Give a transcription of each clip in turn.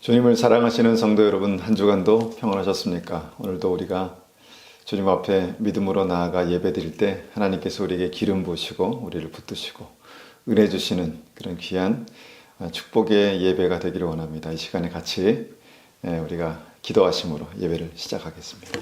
주님을 사랑하시는 성도 여러분, 한 주간도 평안하셨습니까? 오늘도 우리가 주님 앞에 믿음으로 나아가 예배 드릴 때 하나님께서 우리에게 기름 부으시고 우리를 붙드시고 은혜 주시는 그런 귀한 축복의 예배가 되기를 원합니다. 이 시간에 같이 우리가 기도하심으로 예배를 시작하겠습니다.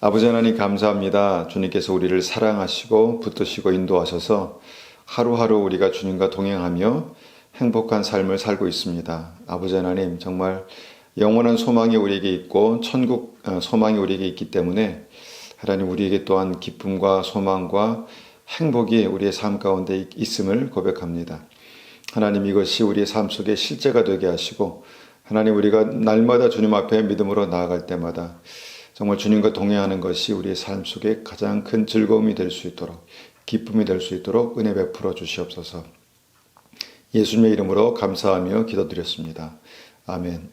아버지 하나님 감사합니다. 주님께서 우리를 사랑하시고 붙드시고 인도하셔서 하루하루 우리가 주님과 동행하며 행복한 삶을 살고 있습니다. 아버지 하나님, 정말 영원한 소망이 우리에게 있고 천국 소망이 우리에게 있기 때문에 하나님, 우리에게 또한 기쁨과 소망과 행복이 우리의 삶 가운데 있음을 고백합니다. 하나님, 이것이 우리의 삶 속에 실제가 되게 하시고 하나님, 우리가 날마다 주님 앞에 믿음으로 나아갈 때마다 정말 주님과 동행하는 것이 우리의 삶 속에 가장 큰 즐거움이 될 수 있도록, 기쁨이 될 수 있도록 은혜 베풀어 주시옵소서. 예수님의 이름으로 감사하며 기도드렸습니다. 아멘.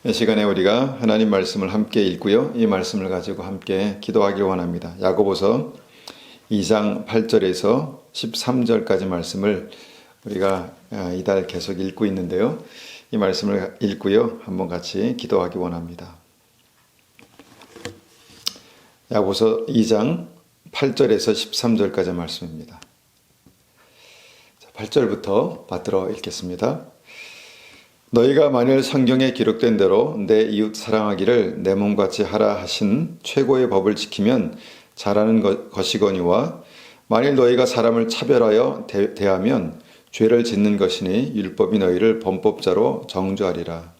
이 시간에 우리가 하나님 말씀을 함께 읽고요, 이 말씀을 가지고 함께 기도하기를 원합니다. 야고보서 2장 8절에서 13절까지 말씀을 우리가 이달 계속 읽고 있는데요, 이 말씀을 읽고요, 한번 같이 기도하기 원합니다. 야고보서 2장 8절에서 13절까지 말씀입니다. 8절부터 받들어 읽겠습니다. 너희가 만일 성경에 기록된 대로 내 이웃 사랑하기를 내 몸같이 하라 하신 최고의 법을 지키면 잘하는 것이거니와, 만일 너희가 사람을 차별하여 대하면 죄를 짓는 것이니 율법이 너희를 범법자로 정죄하리라.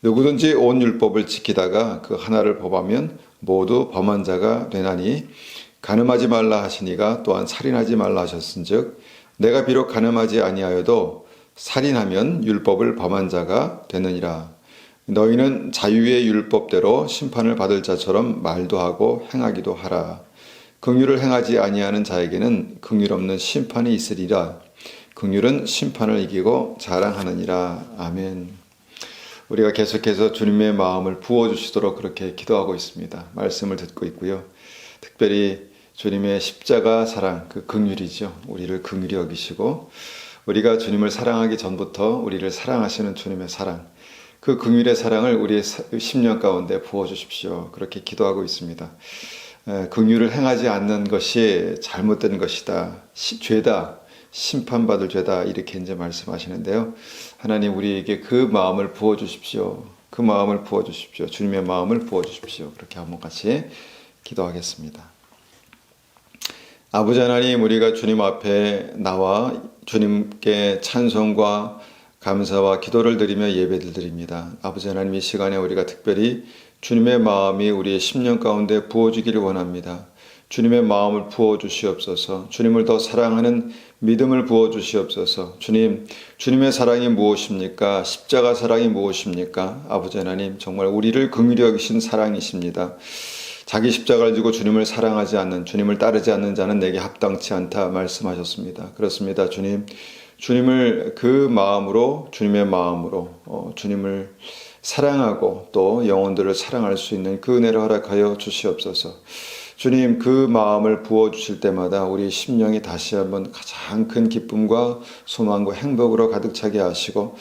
누구든지 온 율법을 지키다가 그 하나를 범하면 모두 범한 자가 되나니, 간음하지 말라 하시니가 또한 살인하지 말라 하셨은즉 내가 비록 간음하지 아니하여도 살인하면 율법을 범한 자가 되느니라. 너희는 자유의 율법대로 심판을 받을 자처럼 말도 하고 행하기도 하라. 긍휼을 행하지 아니하는 자에게는 긍휼 없는 심판이 있으리라. 긍휼은 심판을 이기고 자랑하느니라. 아멘. 우리가 계속해서 주님의 마음을 부어주시도록 그렇게 기도하고 있습니다. 말씀을 듣고 있고요. 특별히 주님의 십자가 사랑, 그 긍휼이죠. 우리를 긍휼히 여기시고 우리가 주님을 사랑하기 전부터 우리를 사랑하시는 주님의 사랑, 그 긍휼의 사랑을 우리의 심령 가운데 부어주십시오. 그렇게 기도하고 있습니다. 긍휼을 행하지 않는 것이 잘못된 것이다, 죄다, 심판받을 죄다, 이렇게 이제 말씀하시는데요. 하나님, 우리에게 그 마음을 부어주십시오. 그 마음을 부어주십시오. 주님의 마음을 부어주십시오. 그렇게 한번 같이 기도하겠습니다. 아버지 하나님, 우리가 주님 앞에 나와 주님께 찬송과 감사와 기도를 드리며 예배를 드립니다. 아버지 하나님, 이 시간에 우리가 특별히 주님의 마음이 우리의 심령 가운데 부어지기를 원합니다. 주님의 마음을 부어주시옵소서. 주님을 더 사랑하는 믿음을 부어주시옵소서. 주님, 주님의 사랑이 무엇입니까? 십자가 사랑이 무엇입니까? 아버지 하나님, 정말 우리를 긍휼히 여기신 사랑이십니다. 자기 십자가를 지고 주님을 사랑하지 않는, 주님을 따르지 않는 자는 내게 합당치 않다 말씀하셨습니다. 그렇습니다. 주님을 그 마음으로, 주님의 마음으로 주님을 사랑하고 또 영혼들을 사랑할 수 있는 그 은혜를 허락하여 주시옵소서. 주님, 그 마음을 부어주실 때마다 우리 심령이 다시 한번 가장 큰 기쁨과 소망과 행복으로 가득 차게 하시고,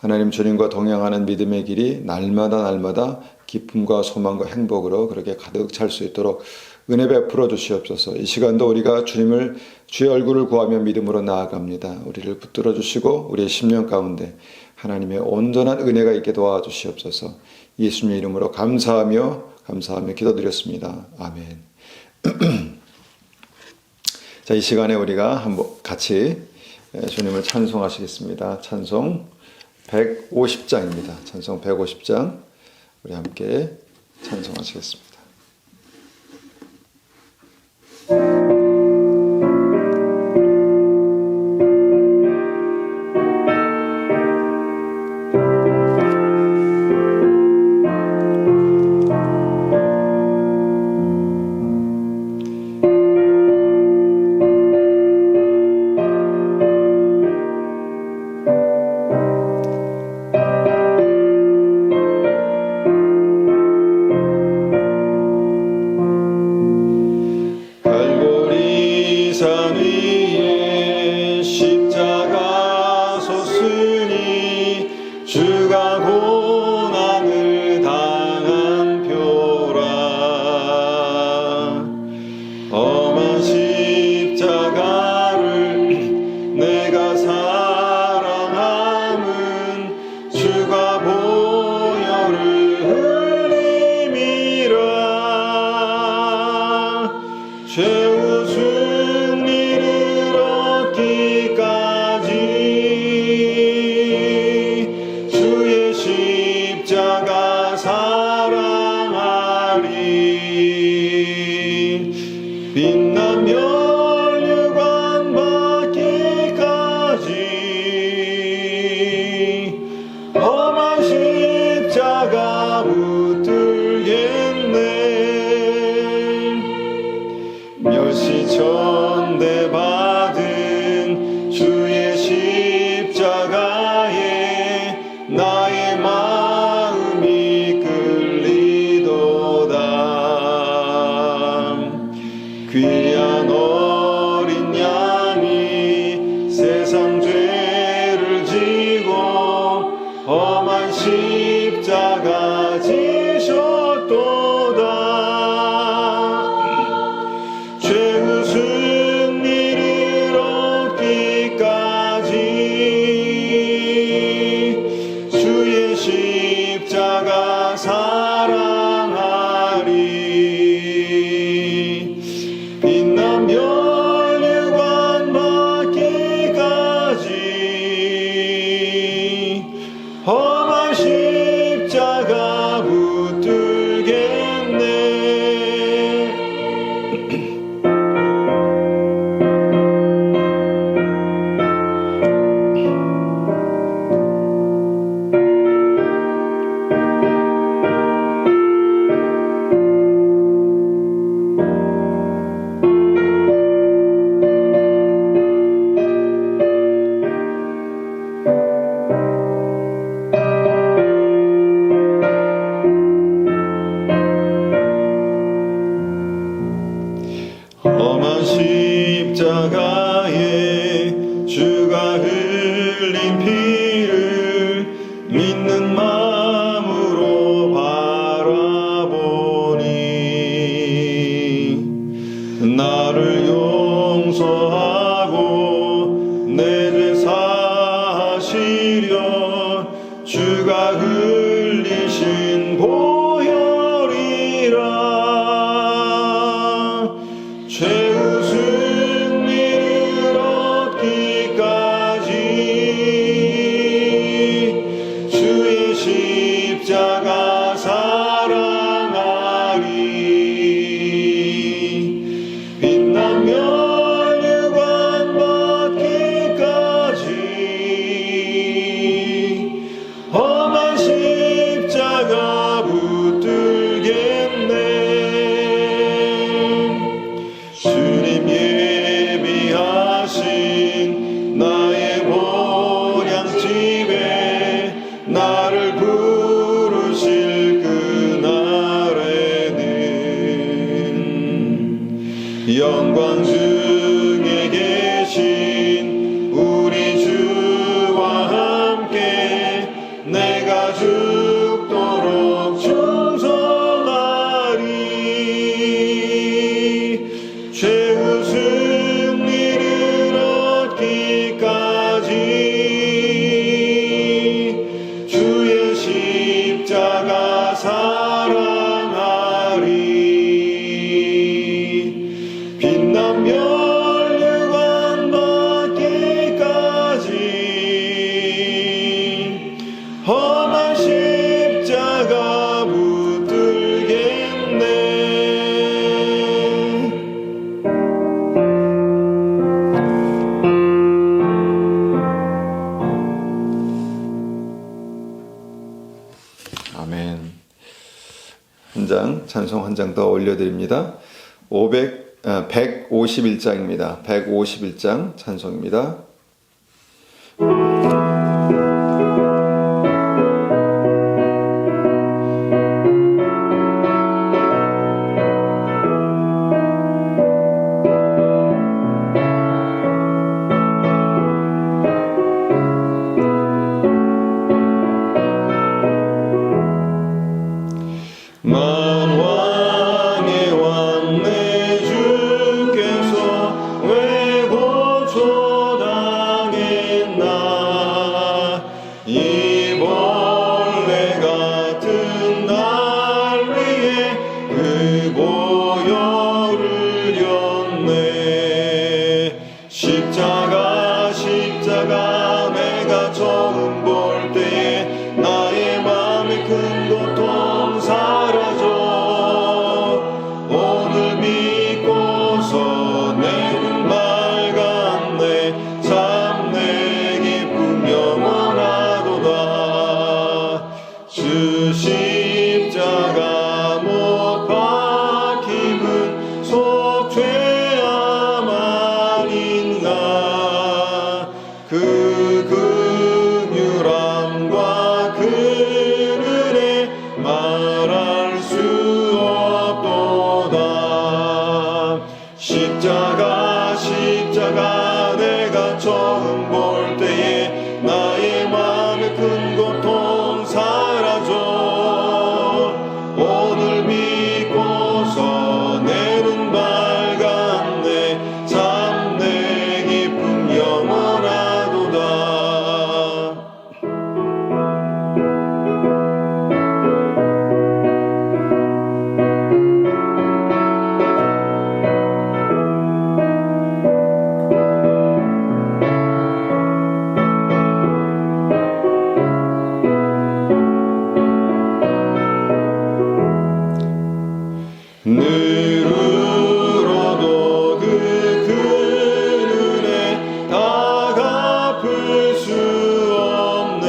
하나님, 주님과 동행하는 믿음의 길이 날마다 기쁨과 소망과 행복으로 그렇게 가득 찰 수 있도록 은혜 베풀어 주시옵소서. 이 시간도 우리가 주의 얼굴을 구하며 믿음으로 나아갑니다. 우리를 붙들어 주시고 우리의 심령 가운데 하나님의 온전한 은혜가 있게 도와주시옵소서. 예수님의 이름으로 감사하며 기도드렸습니다. 아멘. 자, 이 시간에 우리가 한번 같이 주님을 찬송하시겠습니다. 찬송 150장입니다. 찬송 150장 우리 함께 찬송하시겠습니다. 찬송 한 장 더 올려드립니다. 151장입니다. 151장 찬송입니다. 만왕의 왕 내 주께서 왜 고초당했나 이 벌레 같은 날 위에 그 보혈을 렸네. 십자가 내가 처음 볼 때에 나의 맘에 큰 고통 사라져 오늘 믿고서 내 눈 맑았네. 참 내 기쁨 영원하도다. 주 십자가 못 박힘은 속죄함 아닌가. 그 긍휼함과 그 은혜 말할 수 없도다. 십자가 내가 처음 볼 때에 나의 마음에 큰 고통 사라져 오늘 믿고서 내 눈 밝았네. 참 내 기쁨 영원하도다. 늘 울어도 그 은혜 다 갚을 수 없네.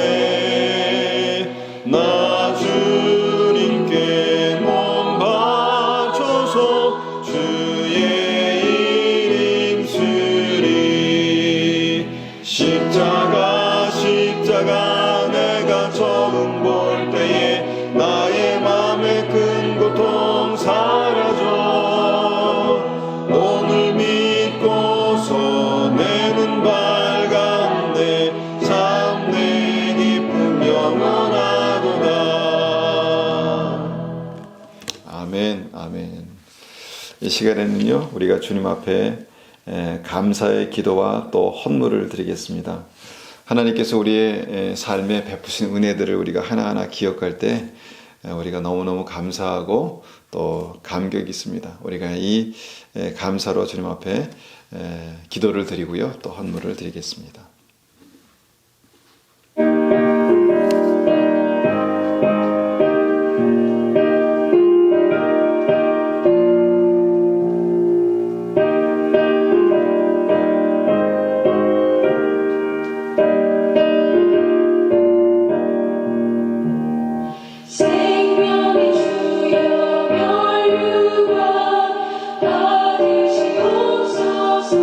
나 주님께 몸 바쳐서 주의 일 힘쓰리. 십자가 내가 처음 볼 때에 나의 맘에 큰 고통 사라져 오늘 믿고서 내 눈 밝았네. 참 내 기쁨 영원하도다. 아멘, 아멘. 이 시간에는요, 우리가 주님 앞에 감사의 기도와 또 헌물을 드리겠습니다. 하나님께서 우리의 삶에 베푸신 은혜들을 우리가 하나하나 기억할 때 우리가 너무너무 감사하고 또 감격이 있습니다. 우리가 이 감사로 주님 앞에 기도를 드리고요, 또 헌물을 드리겠습니다. 생명의 주여 멸류관 받으시옵소서.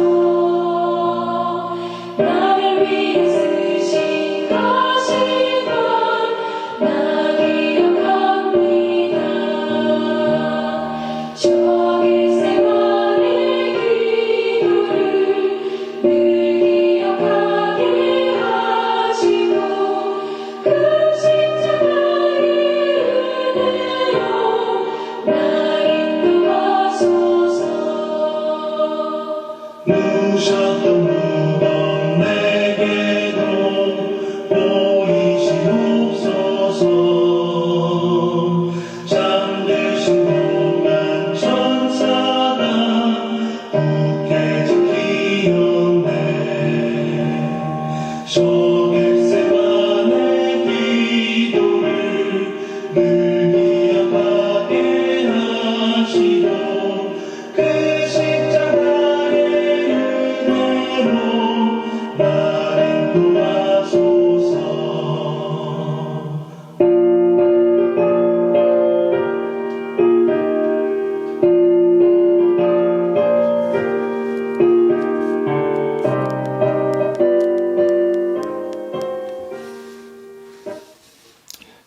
나를 위해 쓰신 가시관 나 기억합니다. 저기 생활의 기도를 늘 기억하게 하시고 그 십자가의 은혜로 날 인도하소서. 누셨던 무덤 내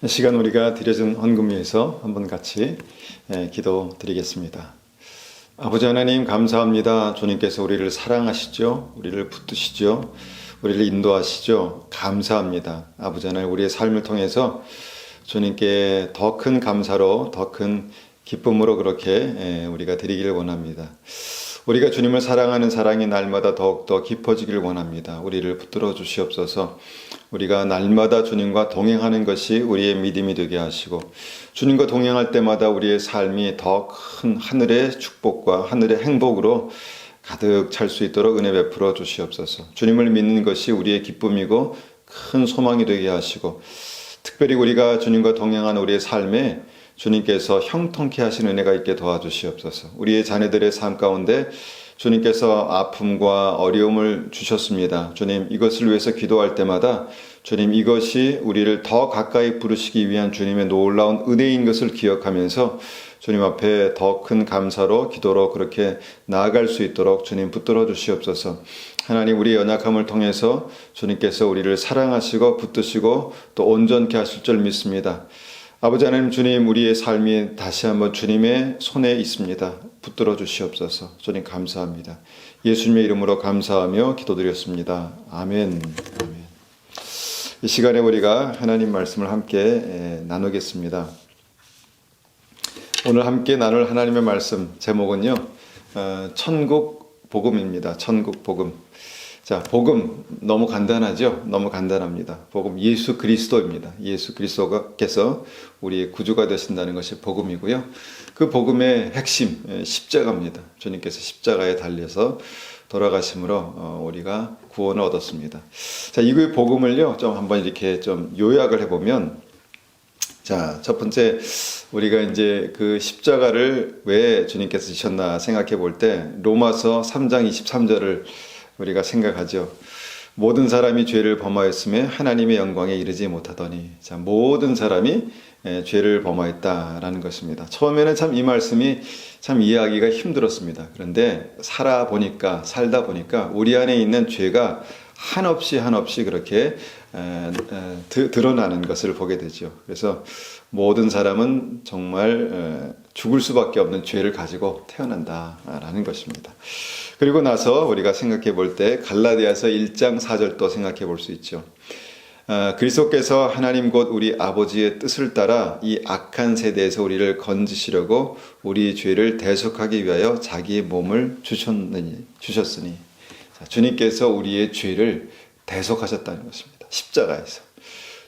이 시간 우리가 드려진 헌금 위해서 한번 같이 기도 드리겠습니다. 아버지 하나님 감사합니다. 주님께서 우리를 사랑하시죠. 우리를 붙드시죠. 우리를 인도하시죠. 감사합니다. 아버지 하나님 우리의 삶을 통해서 주님께 더 큰 감사로 더 큰 기쁨으로 그렇게 우리가 드리기를 원합니다. 우리가 주님을 사랑하는 사랑이 날마다 더욱더 깊어지기를 원합니다. 우리를 붙들어 주시옵소서. 우리가 날마다 주님과 동행하는 것이 우리의 믿음이 되게 하시고 주님과 동행할 때마다 우리의 삶이 더 큰 하늘의 축복과 하늘의 행복으로 가득 찰 수 있도록 은혜 베풀어 주시옵소서. 주님을 믿는 것이 우리의 기쁨이고 큰 소망이 되게 하시고 특별히 우리가 주님과 동행하는 우리의 삶에 주님께서 형통케 하신 은혜가 있게 도와주시옵소서. 우리의 자녀들의 삶 가운데 주님께서 아픔과 어려움을 주셨습니다. 주님 이것을 위해서 기도할 때마다 주님 이것이 우리를 더 가까이 부르시기 위한 주님의 놀라운 은혜인 것을 기억하면서 주님 앞에 더 큰 감사로 기도로 그렇게 나아갈 수 있도록 주님 붙들어 주시옵소서. 하나님 우리의 연약함을 통해서 주님께서 우리를 사랑하시고 붙드시고 또 온전케 하실 줄 믿습니다. 아버지 하나님 주님 우리의 삶이 다시 한번 주님의 손에 있습니다. 붙들어 주시옵소서. 주님 감사합니다. 예수님의 이름으로 감사하며 기도드렸습니다. 아멘. 아멘. 이 시간에 우리가 하나님 말씀을 함께 나누겠습니다. 오늘 함께 나눌 하나님의 말씀 제목은요. 천국 복음입니다. 천국 복음. 자, 복음 너무 간단하죠? 너무 간단합니다. 복음 예수 그리스도입니다. 예수 그리스도께서 우리의 구주가 되신다는 것이 복음이고요. 그 복음의 핵심 십자가입니다. 주님께서 십자가에 달려서 돌아가심으로 우리가 구원을 얻었습니다. 자, 이 복음을요 좀 한번 이렇게 좀 요약을 해보면, 자, 첫 번째 우리가 이제 그 십자가를 왜 주님께서 지셨나 생각해 볼 때 로마서 3장 23절을 우리가 생각하죠. 모든 사람이 죄를 범하였음에 하나님의 영광에 이르지 못하더니, 자, 모든 사람이 죄를 범하였다라는 것입니다. 처음에는 참 이 말씀이 참 이해하기가 힘들었습니다. 그런데 살다 보니까 우리 안에 있는 죄가 한없이 그렇게 드러나는 것을 보게 되죠. 그래서 모든 사람은 정말 죽을 수밖에 없는 죄를 가지고 태어난다라는 것입니다. 그리고 나서 우리가 생각해 볼 때 갈라디아서 1장 4절도 생각해 볼 수 있죠. 그리스도께서 하나님 곧 우리 아버지의 뜻을 따라 이 악한 세대에서 우리를 건지시려고 우리 죄를 대속하기 위하여 자기의 몸을 주셨으니, 자, 주님께서 우리의 죄를 대속하셨다는 것입니다. 십자가에서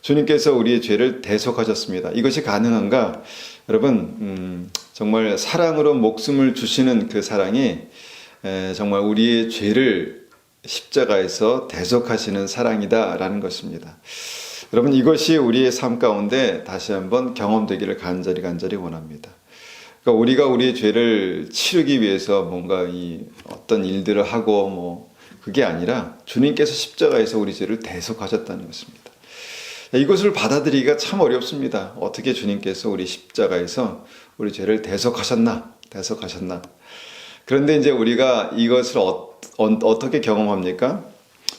주님께서 우리의 죄를 대속하셨습니다. 이것이 가능한가? 여러분, 정말 사랑으로 목숨을 주시는 그 사랑이 정말 우리의 죄를 십자가에서 대속하시는 사랑이다라는 것입니다. 여러분, 이것이 우리의 삶 가운데 다시 한번 경험되기를 간절히 원합니다. 그러니까 우리가 우리의 죄를 치르기 위해서 뭔가 어떤 일들을 하고 그게 아니라 주님께서 십자가에서 우리 죄를 대속하셨다는 것입니다. 이것을 받아들이기가 참 어렵습니다. 어떻게 주님께서 우리 십자가에서 우리 죄를 대속하셨나? 그런데 이제 우리가 이것을 어떻게 경험합니까?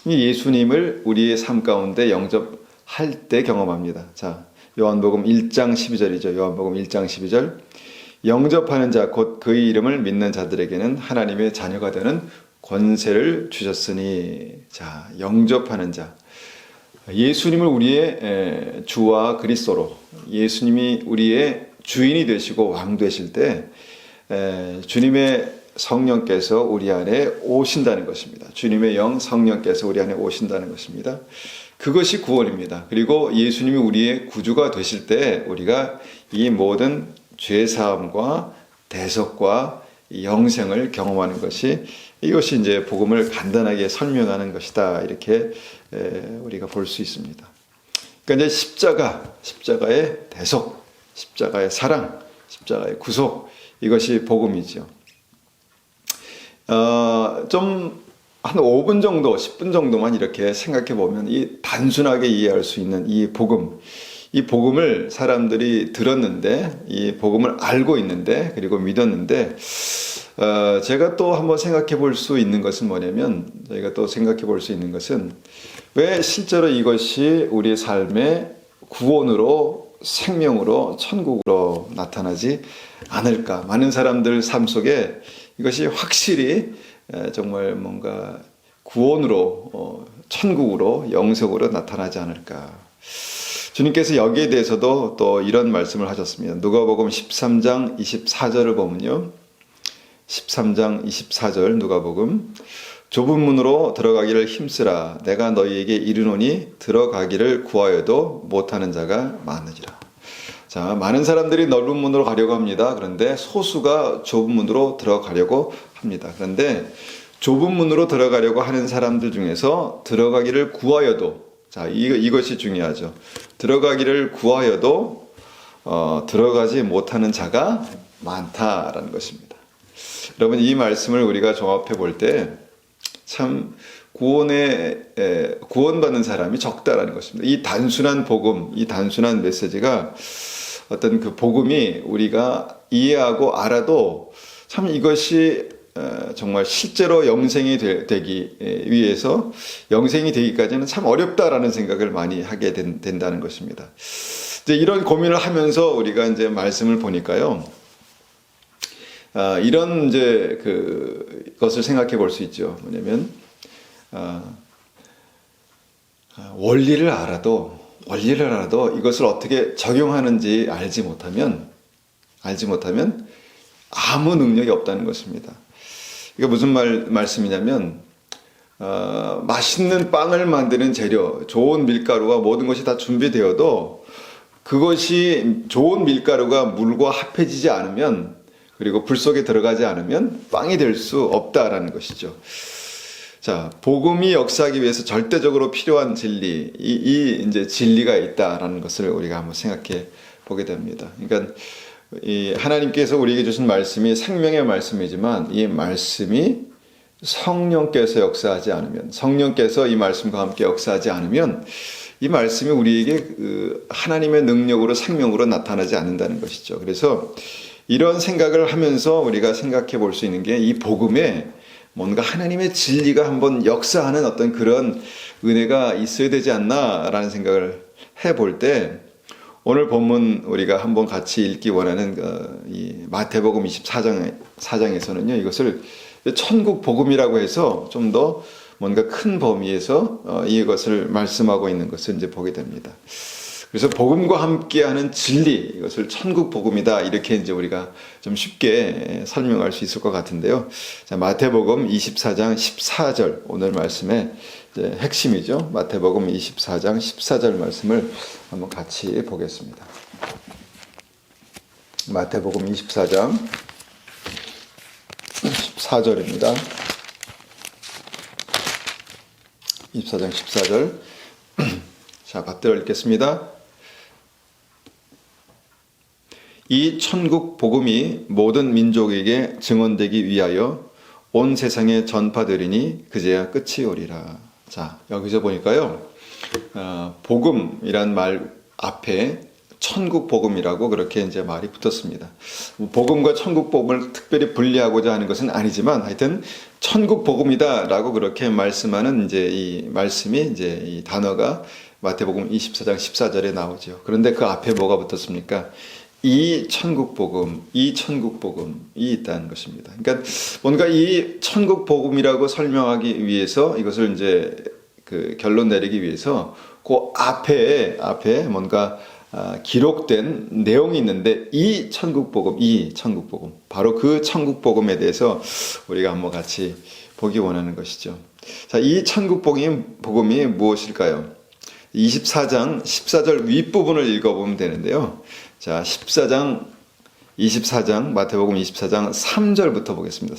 예수님을 우리의 삶 가운데 영접할 때 경험합니다. 자, 요한복음 1장 12절이죠. 요한복음 1장 12절. 영접하는 자, 곧 그의 이름을 믿는 자들에게는 하나님의 자녀가 되는 권세를 주셨으니. 자, 영접하는 자. 예수님을 우리의 주와 그리스도로, 예수님이 우리의 주인이 되시고 왕 되실 때 주님의 성령께서 우리 안에 오신다는 것입니다. 주님의 영 성령께서 우리 안에 오신다는 것입니다. 그것이 구원입니다. 그리고 예수님이 우리의 구주가 되실 때 우리가 이 모든 죄사함과 대속과 영생을 경험하는 것이, 이것이 이제 복음을 간단하게 설명하는 것이다, 이렇게 우리가 볼 수 있습니다. 그러니까 이제 십자가의 대속, 십자가의 사랑, 십자가의 구속, 이것이 복음이죠. 좀 한 5분 정도, 10분 정도만 이렇게 생각해 보면 단순하게 이해할 수 있는 이 복음을 사람들이 들었는데, 이 복음을 알고 있는데, 그리고 믿었는데, 제가 또 한번 생각해 볼 수 있는 것은 뭐냐면, 왜 실제로 이것이 우리의 삶의 구원으로 생명으로 천국으로 나타나지 않을까. 많은 사람들 삶 속에 이것이 확실히 정말 뭔가 구원으로 천국으로 영생으로 나타나지 않을까. 주님께서 여기에 대해서도 또 이런 말씀을 하셨습니다. 누가복음 13장 24절을 보면요. 13장 24절 누가복음 좁은 문으로 들어가기를 힘쓰라. 내가 너희에게 이르노니 들어가기를 구하여도 못하는 자가 많으리라. 자, 많은 사람들이 넓은 문으로 가려고 합니다. 그런데 소수가 좁은 문으로 들어가려고 합니다. 그런데 좁은 문으로 들어가려고 하는 사람들 중에서 들어가기를 구하여도, 자, 이것이 중요하죠. 들어가기를 구하여도 들어가지 못하는 자가 많다라는 것입니다. 여러분, 이 말씀을 우리가 종합해 볼 때 참 구원받는 사람이 적다라는 것입니다. 이 단순한 복음, 이 단순한 메시지가 어떤 그 복음이 우리가 이해하고 알아도 참 이것이 정말 실제로 영생이 되기 위해서 영생이 되기까지는 참 어렵다라는 생각을 많이 하게 된다는 것입니다. 이제 이런 고민을 하면서 우리가 이제 말씀을 보니까요. 이런 이제 그것을 생각해 볼 수 있죠. 뭐냐면 원리를 알아도 이것을 어떻게 적용하는지 알지 못하면 아무 능력이 없다는 것입니다. 이게 무슨 말씀이냐면 맛있는 빵을 만드는 재료, 좋은 밀가루와 모든 것이 다 준비되어도 그것이 좋은 밀가루가 물과 합해지지 않으면, 그리고 불 속에 들어가지 않으면 빵이 될 수 없다라는 것이죠. 자, 복음이 역사하기 위해서 절대적으로 필요한 진리, 이 이제 진리가 있다라는 것을 우리가 한번 생각해 보게 됩니다. 그러니까 이 하나님께서 우리에게 주신 말씀이 생명의 말씀이지만 이 말씀이 성령께서 역사하지 않으면, 성령께서 이 말씀과 함께 역사하지 않으면 이 말씀이 우리에게 하나님의 능력으로 생명으로 나타나지 않는다는 것이죠. 그래서 이런 생각을 하면서 우리가 생각해 볼 수 있는 게 이 복음에 뭔가 하나님의 진리가 한번 역사하는 어떤 그런 은혜가 있어야 되지 않나라는 생각을 해볼 때, 오늘 본문 우리가 한번 같이 읽기 원하는 이 마태복음 24장에서는요, 이것을 천국 복음이라고 해서 좀 더 뭔가 큰 범위에서 이것을 말씀하고 있는 것을 이제 보게 됩니다. 그래서 복음과 함께하는 진리, 이것을 천국 복음이다, 이렇게 이제 우리가 좀 쉽게 설명할 수 있을 것 같은데요. 자, 마태복음 24장 14절, 오늘 말씀의 이제 핵심이죠. 마태복음 24장 14절 말씀을 한번 같이 보겠습니다. 마태복음 24장 14절입니다. 24장 14절. 자, 받들어 읽겠습니다. 이 천국 복음이 모든 민족에게 증언되기 위하여 온 세상에 전파되리니 그제야 끝이 오리라. 자, 여기서 보니까요, 복음이란 말 앞에 천국 복음이라고 그렇게 이제 말이 붙었습니다. 복음과 천국 복음을 특별히 분리하고자 하는 것은 아니지만 하여튼 천국 복음이다라고 그렇게 말씀하는 이제 이 말씀이 이제 이 단어가 마태복음 24장 14절에 나오죠. 그런데 그 앞에 뭐가 붙었습니까? 이 천국 복음이 있다는 것입니다. 그러니까 뭔가 이 천국 복음이라고 설명하기 위해서 이것을 이제 그 결론 내리기 위해서 그 앞에 뭔가 기록된 내용이 있는데 이 천국 복음, 바로 그 천국 복음에 대해서 우리가 한번 같이 보기 원하는 것이죠. 자, 이 천국 복음이 무엇일까요? 24장 14절 윗부분을 읽어보면 되는데요. 자, 24장 마태복음 24장 3절부터 보겠습니다.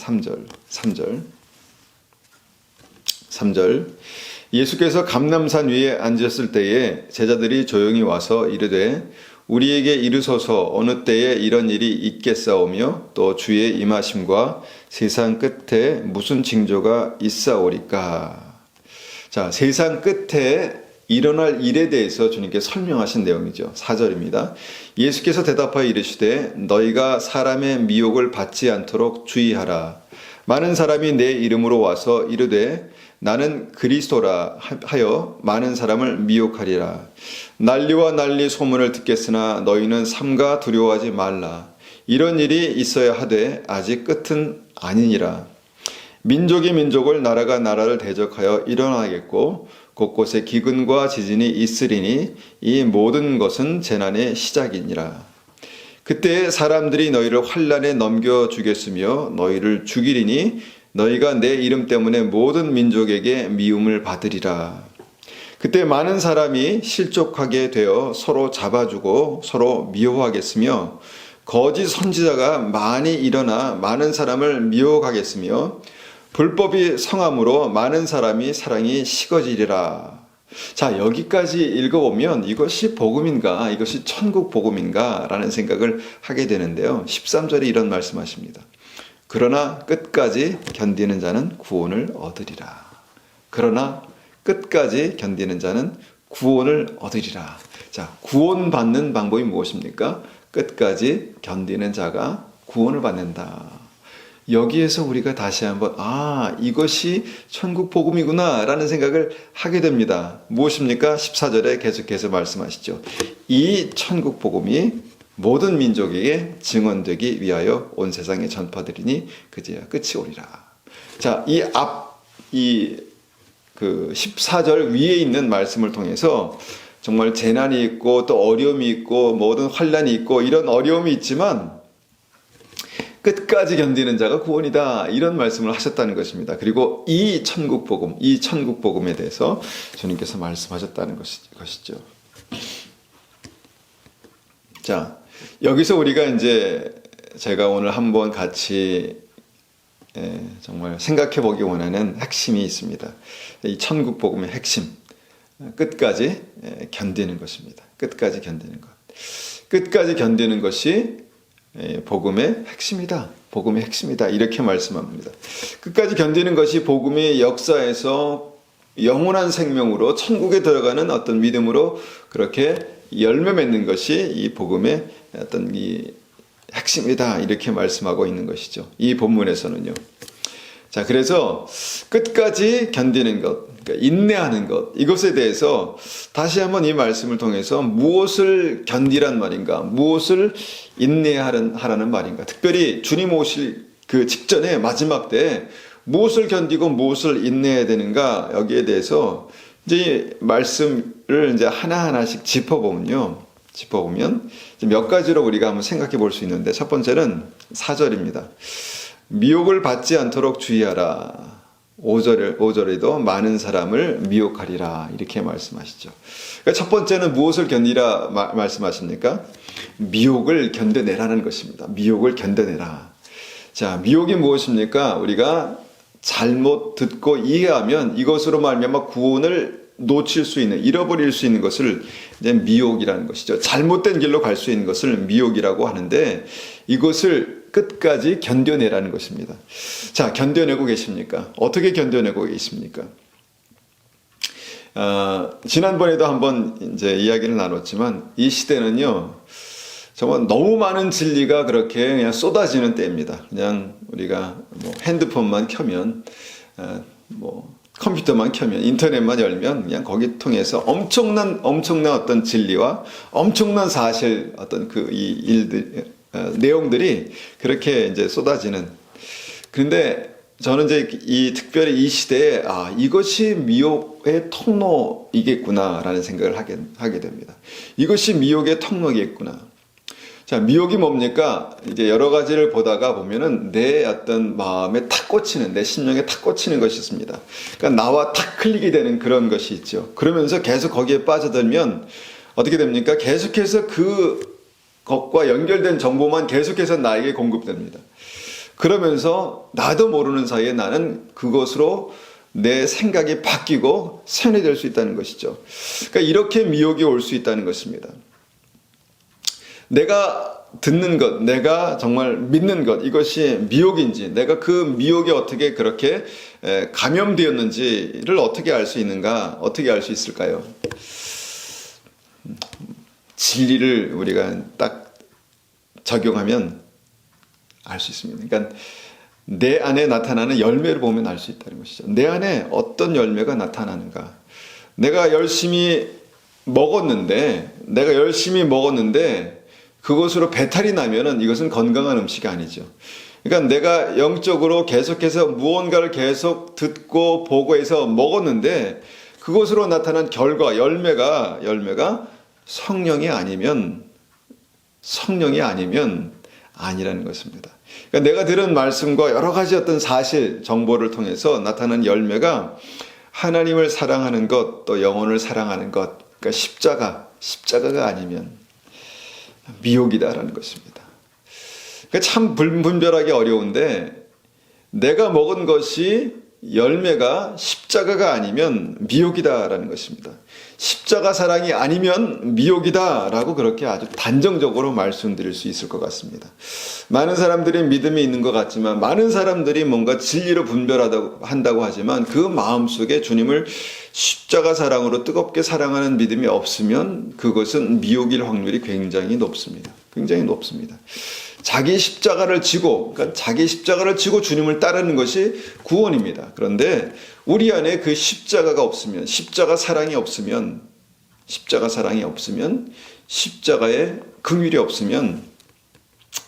3절. 예수께서 감람산 위에 앉으셨을 때에 제자들이 조용히 와서 이르되 우리에게 이르소서 어느 때에 이런 일이 있겠사오며 또 주의 임하심과 세상 끝에 무슨 징조가 있사오리까. 자, 세상 끝에 일어날 일에 대해서 주님께 설명하신 내용이죠. 4절입니다. 예수께서 대답하여 이르시되 너희가 사람의 미혹을 받지 않도록 주의하라. 많은 사람이 내 이름으로 와서 이르되 나는 그리스도라 하여 많은 사람을 미혹하리라. 난리와 난리 소문을 듣겠으나 너희는 삼가 두려워하지 말라. 이런 일이 있어야 하되 아직 끝은 아니니라. 민족이 민족을 나라가 나라를 대적하여 일어나겠고 곳곳에 기근과 지진이 있으리니 이 모든 것은 재난의 시작이니라. 그때 사람들이 너희를 환난에 넘겨주겠으며 너희를 죽이리니 너희가 내 이름 때문에 모든 민족에게 미움을 받으리라. 그때 많은 사람이 실족하게 되어 서로 잡아주고 서로 미워하겠으며 거짓 선지자가 많이 일어나 많은 사람을 미혹하겠으며 불법이 성함으로 많은 사람이 사랑이 식어지리라. 자, 여기까지 읽어보면 이것이 복음인가, 이것이 천국 복음인가 라는 생각을 하게 되는데요. 13절에 이런 말씀하십니다. 그러나 끝까지 견디는 자는 구원을 얻으리라. 그러나 끝까지 견디는 자는 구원을 얻으리라. 자, 구원받는 방법이 무엇입니까? 끝까지 견디는 자가 구원을 받는다. 여기에서 우리가 다시 한번 이것이 천국 복음이구나 라는 생각을 하게 됩니다. 무엇입니까? 14절에 계속해서 말씀하시죠. 이 천국 복음이 모든 민족에게 증언되기 위하여 온 세상에 전파되리니 그제야 끝이 오리라. 자, 이 14절 위에 있는 말씀을 통해서 정말 재난이 있고 또 어려움이 있고 모든 환난이 있고 이런 어려움이 있지만 끝까지 견디는 자가 구원이다. 이런 말씀을 하셨다는 것입니다. 그리고 이 천국 복음에 대해서 주님께서 말씀하셨다는 것이죠. 자, 여기서 우리가 이제 제가 오늘 한번 같이 정말 생각해 보기 원하는 핵심이 있습니다. 이 천국 복음의 핵심. 끝까지 견디는 것입니다. 끝까지 견디는 것. 끝까지 견디는 것이 복음의 핵심이다. 복음의 핵심이다. 이렇게 말씀합니다. 끝까지 견디는 것이 복음의 역사에서 영원한 생명으로 천국에 들어가는 어떤 믿음으로 그렇게 열매 맺는 것이 이 복음의 어떤 이 핵심이다. 이렇게 말씀하고 있는 것이죠. 이 본문에서는요. 자, 그래서 끝까지 견디는 것, 그러니까 인내하는 것, 이것에 대해서 다시 한번 이 말씀을 통해서 무엇을 견디란 말인가, 무엇을 인내하라는 말인가, 특별히 주님 오실 그 직전에 마지막 때에 무엇을 견디고 무엇을 인내해야 되는가, 여기에 대해서 이제 말씀을 이제 하나하나씩 짚어보면 몇 가지로 우리가 한번 생각해 볼 수 있는데, 첫 번째는 4절입니다. 미혹을 받지 않도록 주의하라. 5절에도 많은 사람을 미혹하리라. 이렇게 말씀하시죠. 그러니까 첫 번째는 무엇을 견디라 말씀하십니까? 미혹을 견뎌내라는 것입니다. 미혹을 견뎌내라. 자, 미혹이 무엇입니까? 우리가 잘못 듣고 이해하면 이것으로 말미암아 구원을 놓칠 수 있는, 잃어버릴 수 있는 것을 이제 미혹이라는 것이죠. 잘못된 길로 갈 수 있는 것을 미혹이라고 하는데, 이것을 끝까지 견뎌내라는 것입니다. 자, 견뎌내고 계십니까? 어떻게 견뎌내고 계십니까? 지난번에도 한번 이제 이야기를 나눴지만, 이 시대는요, 정말 너무 많은 진리가 그렇게 그냥 쏟아지는 때입니다. 그냥 우리가 뭐 핸드폰만 켜면, 컴퓨터만 켜면, 인터넷만 열면 그냥 거기 통해서 엄청난 어떤 진리와 엄청난 사실, 어떤 내용들이 그렇게 이제 쏟아지는. 그런데 저는 이제 특별히 이 시대에 이것이 미혹의 통로이겠구나라는 생각을 하게 됩니다. 이것이 미혹의 통로이겠구나. 자, 미혹이 뭡니까? 이제 여러 가지를 보다가 보면은 내 어떤 마음에 탁 꽂히는, 내 심령에 탁 꽂히는 것이 있습니다. 그러니까 나와 탁 클릭이 되는 그런 것이 있죠. 그러면서 계속 거기에 빠져들면 어떻게 됩니까? 계속해서 그것과 연결된 정보만 계속해서 나에게 공급됩니다. 그러면서 나도 모르는 사이에 나는 그것으로 내 생각이 바뀌고 세뇌될 수 있다는 것이죠. 그러니까 이렇게 미혹이 올 수 있다는 것입니다. 내가 듣는 것, 내가 정말 믿는 것, 이것이 미혹인지, 내가 그 미혹에 어떻게 그렇게 감염되었는지를 어떻게 알 수 있는가, 어떻게 알 수 있을까요? 진리를 우리가 딱 적용하면 알 수 있습니다. 그러니까 내 안에 나타나는 열매를 보면 알 수 있다는 것이죠. 내 안에 어떤 열매가 나타나는가. 내가 열심히 먹었는데 그것으로 배탈이 나면은 이것은 건강한 음식이 아니죠. 그러니까 내가 영적으로 계속해서 무언가를 계속 듣고 보고 해서 먹었는데 그것으로 나타난 결과, 열매가 성령이 아니면 아니라는 것입니다. 그러니까 내가 들은 말씀과 여러 가지 어떤 사실, 정보를 통해서 나타난 열매가 하나님을 사랑하는 것, 또 영혼을 사랑하는 것, 그러니까 십자가가 아니면 미혹이다라는 것입니다. 그러니까 참 분별하기 어려운데 내가 먹은 것이 열매가 십자가가 아니면 미혹이다라는 것입니다. 십자가 사랑이 아니면 미혹이다라고 그렇게 아주 단정적으로 말씀드릴 수 있을 것 같습니다. 많은 사람들이 믿음이 있는 것 같지만 많은 사람들이 뭔가 진리로 분별한다고 하지만 그 마음속에 주님을 십자가 사랑으로 뜨겁게 사랑하는 믿음이 없으면 그것은 미혹일 확률이 굉장히 높습니다. 굉장히 높습니다. 자기 십자가를 지고 주님을 따르는 것이 구원입니다. 그런데 우리 안에 그 십자가가 없으면, 십자가 사랑이 없으면, 십자가의 긍휼이 없으면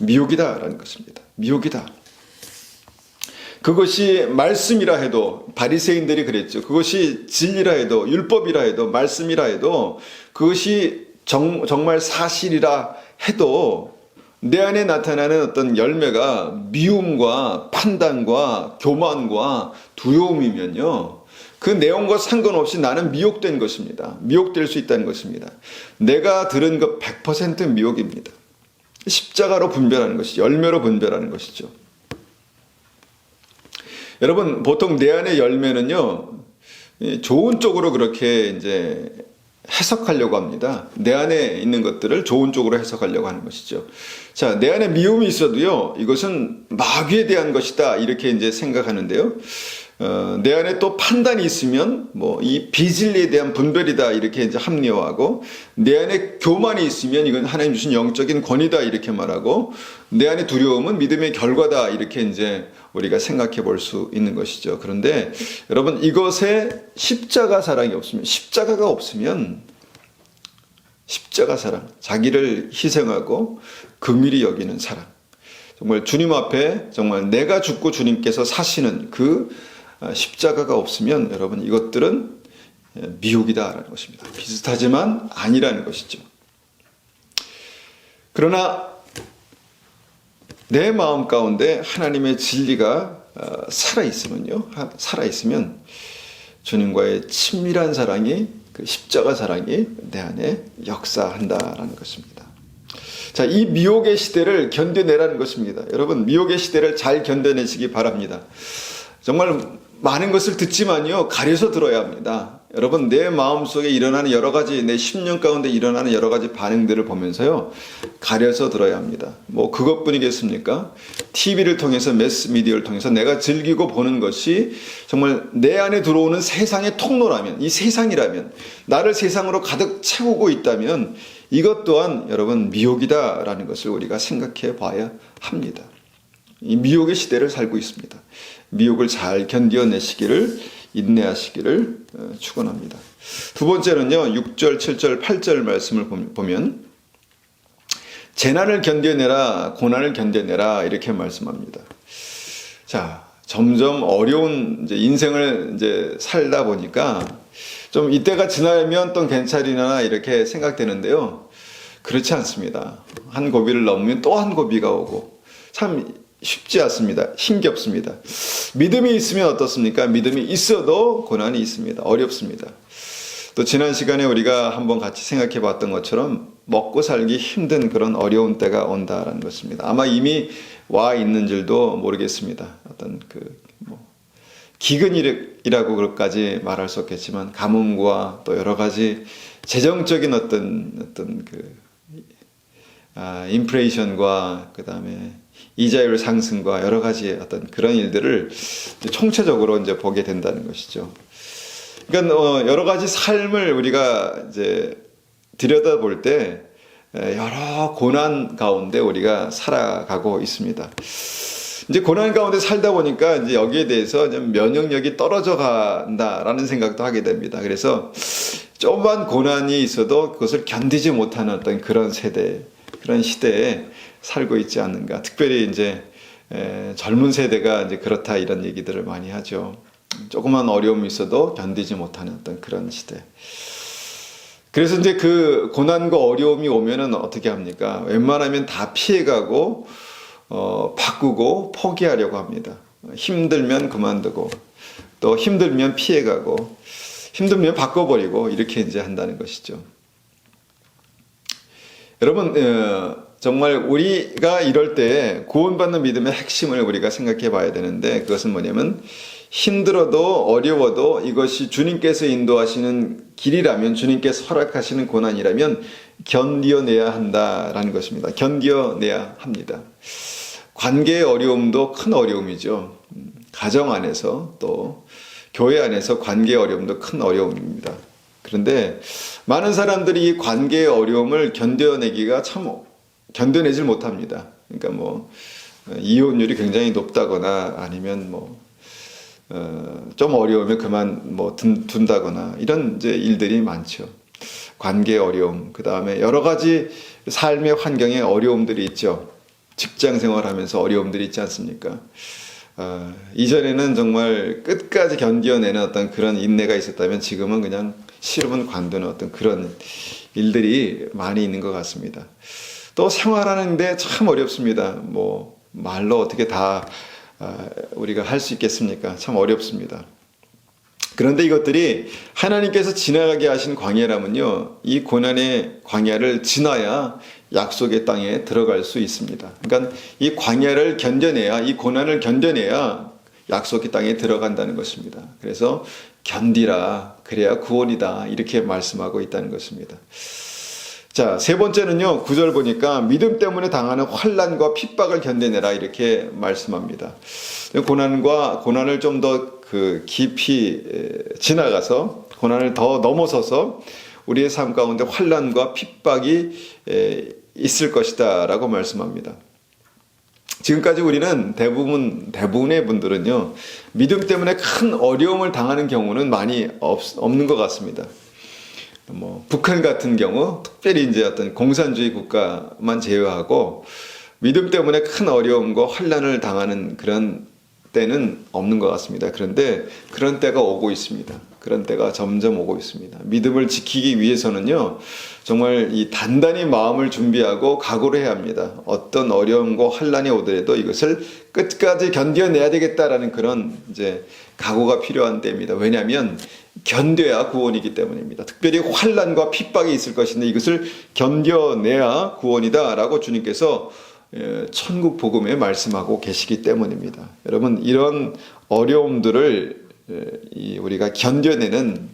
미혹이다라는 것입니다. 미혹이다. 그것이 말씀이라 해도, 바리새인들이 그랬죠. 그것이 진리라 해도, 율법이라 해도, 말씀이라 해도, 그것이 정말 사실이라 해도 내 안에 나타나는 어떤 열매가 미움과 판단과 교만과 두려움이면요, 그 내용과 상관없이 나는 미혹된 것입니다. 미혹될 수 있다는 것입니다. 내가 들은 것 100% 미혹입니다. 십자가로 분별하는 것이죠. 열매로 분별하는 것이죠. 여러분, 보통 내 안의 열매는요, 좋은 쪽으로 그렇게 이제 해석하려고 합니다. 내 안에 있는 것들을 좋은 쪽으로 해석하려고 하는 것이죠. 자, 내 안에 미움이 있어도요, 이것은 마귀에 대한 것이다, 이렇게 이제 생각하는데요. 내 안에 또 판단이 있으면 이 비진리에 대한 분별이다, 이렇게 이제 합리화하고, 내 안에 교만이 있으면 이건 하나님 주신 영적인 권위다, 이렇게 말하고, 내 안에 두려움은 믿음의 결과다, 이렇게 이제 우리가 생각해 볼 수 있는 것이죠. 그런데 여러분, 이것에 십자가 사랑이 없으면, 십자가가 없으면, 십자가 사랑, 자기를 희생하고 긍휼히 여기는 사랑, 정말 주님 앞에 정말 내가 죽고 주님께서 사시는 그 십자가가 없으면 여러분, 이것들은 미혹이다라는 것입니다. 비슷하지만 아니라는 것이죠. 그러나 내 마음 가운데 하나님의 진리가 살아있으면 주님과의 친밀한 사랑이, 그 십자가 사랑이 내 안에 역사한다라는 것입니다. 자, 이 미혹의 시대를 견뎌내라는 것입니다. 여러분, 미혹의 시대를 잘 견뎌내시기 바랍니다. 정말 많은 것을 듣지만요, 가려서 들어야 합니다. 여러분, 내 마음속에 일어나는 여러 가지, 내 심령 가운데 일어나는 여러 가지 반응들을 보면서요, 가려서 들어야 합니다. 그것뿐이겠습니까? TV를 통해서, 매스미디어를 통해서 내가 즐기고 보는 것이 정말 내 안에 들어오는 세상의 통로라면, 이 세상이라면, 나를 세상으로 가득 채우고 있다면 이것 또한 여러분, 미혹이다라는 것을 우리가 생각해 봐야 합니다. 이 미혹의 시대를 살고 있습니다. 미혹을 잘 견뎌내시기를, 인내하시기를 축원합니다. 두 번째는요, 6절, 7절, 8절 말씀을 보면 재난을 견뎌내라, 고난을 견뎌내라, 이렇게 말씀합니다. 자, 점점 어려운 인생을 살다 보니까 좀 이때가 지나면 또 괜찮으려나 이렇게 생각되는데요, 그렇지 않습니다. 한 고비를 넘으면 또 한 고비가 오고 참 쉽지 않습니다. 힘겹습니다. 믿음이 있으면 어떻습니까? 믿음이 있어도 고난이 있습니다. 어렵습니다. 또 지난 시간에 우리가 한번 같이 생각해 봤던 것처럼 먹고 살기 힘든 그런 어려운 때가 온다라는 것입니다. 아마 이미 와 있는 줄도 모르겠습니다. 어떤 기근이라고 그것까지 말할 수 없겠지만, 가뭄과 또 여러 가지 재정적인 어떤 인플레이션과 그 다음에 이자율 상승과 여러 가지 어떤 그런 일들을 총체적으로 이제 보게 된다는 것이죠. 그러니까 여러 가지 삶을 우리가 이제 들여다볼 때 여러 고난 가운데 우리가 살아가고 있습니다. 이제 고난 가운데 살다 보니까 이제 여기에 대해서 좀 면역력이 떨어져 간다라는 생각도 하게 됩니다. 그래서 조금만 고난이 있어도 그것을 견디지 못하는 어떤 그런 세대, 그런 시대에 살고 있지 않는가. 특별히 이제 젊은 세대가 이제 그렇다 이런 얘기들을 많이 하죠. 조그만 어려움이 있어도 견디지 못하는 어떤 그런 시대. 그래서 이제 그 고난과 어려움이 오면은 어떻게 합니까? 웬만하면 다 피해가고 바꾸고 포기하려고 합니다. 힘들면 그만두고 또 힘들면 피해가고 힘들면 바꿔버리고 이렇게 이제 한다는 것이죠. 여러분 정말 우리가 이럴 때 구원받는 믿음의 핵심을 우리가 생각해 봐야 되는데 그것은 뭐냐면 힘들어도 어려워도 이것이 주님께서 인도하시는 길이라면 주님께서 허락하시는 고난이라면 견디어내야 한다라는 것입니다. 견디어내야 합니다. 관계의 어려움도 큰 어려움이죠. 가정 안에서 또 교회 안에서 관계의 어려움도 큰 어려움입니다. 그런데 많은 사람들이 이 관계의 어려움을 견뎌내기가 참 견뎌내질 못합니다. 그러니까 뭐 이혼율이 굉장히 높다거나 아니면 뭐 좀 어려우면 그만 뭐 둔다거나 이런 이제 일들이 많죠. 관계의 어려움, 그 다음에 여러 가지 삶의 환경에 어려움들이 있죠. 직장 생활하면서 어려움들이 있지 않습니까? 이전에는 정말 끝까지 견뎌내는 어떤 그런 인내가 있었다면 지금은 그냥 싫으면 관두는 어떤 그런 일들이 많이 있는 것 같습니다. 또 생활하는데 참 어렵습니다. 뭐 말로 어떻게 다 우리가 할 수 있겠습니까? 참 어렵습니다. 그런데 이것들이 하나님께서 지나가게 하신 광야라면요, 이 고난의 광야를 지나야 약속의 땅에 들어갈 수 있습니다. 그러니까 이 광야를 견뎌내야, 이 고난을 견뎌내야 약속의 땅에 들어간다는 것입니다. 그래서 견디라, 그래야 구원이다, 이렇게 말씀하고 있다는 것입니다. 자, 세 번째는요, 9절 보니까 믿음 때문에 당하는 환난과 핍박을 견뎌내라 이렇게 말씀합니다. 고난을 좀 더 깊이 지나가서 고난을 더 넘어서서 우리의 삶 가운데 환난과 핍박이 있을 것이다라고 말씀합니다. 지금까지 우리는 대부분의 분들은요, 믿음 때문에 큰 어려움을 당하는 경우는 많이 없는 것 같습니다. 뭐 북한 같은 경우 특별히 이제 어떤 공산주의 국가만 제외하고 믿음 때문에 큰 어려움과 환난을 당하는 그런 때는 없는 것 같습니다. 그런데 그런 때가 오고 있습니다. 그런 때가 점점 오고 있습니다. 믿음을 지키기 위해서는요, 정말 이 단단히 마음을 준비하고 각오를 해야 합니다. 어떤 어려움과 환난이 오더라도 이것을 끝까지 견뎌내야 되겠다라는 그런 이제 각오가 필요한 때입니다. 왜냐하면 견뎌야 구원이기 때문입니다. 특별히 환난과 핍박이 있을 것인데 이것을 견뎌내야 구원이다라고 주님께서 천국 복음에 말씀하고 계시기 때문입니다. 여러분, 이런 어려움들을 우리가 견뎌내는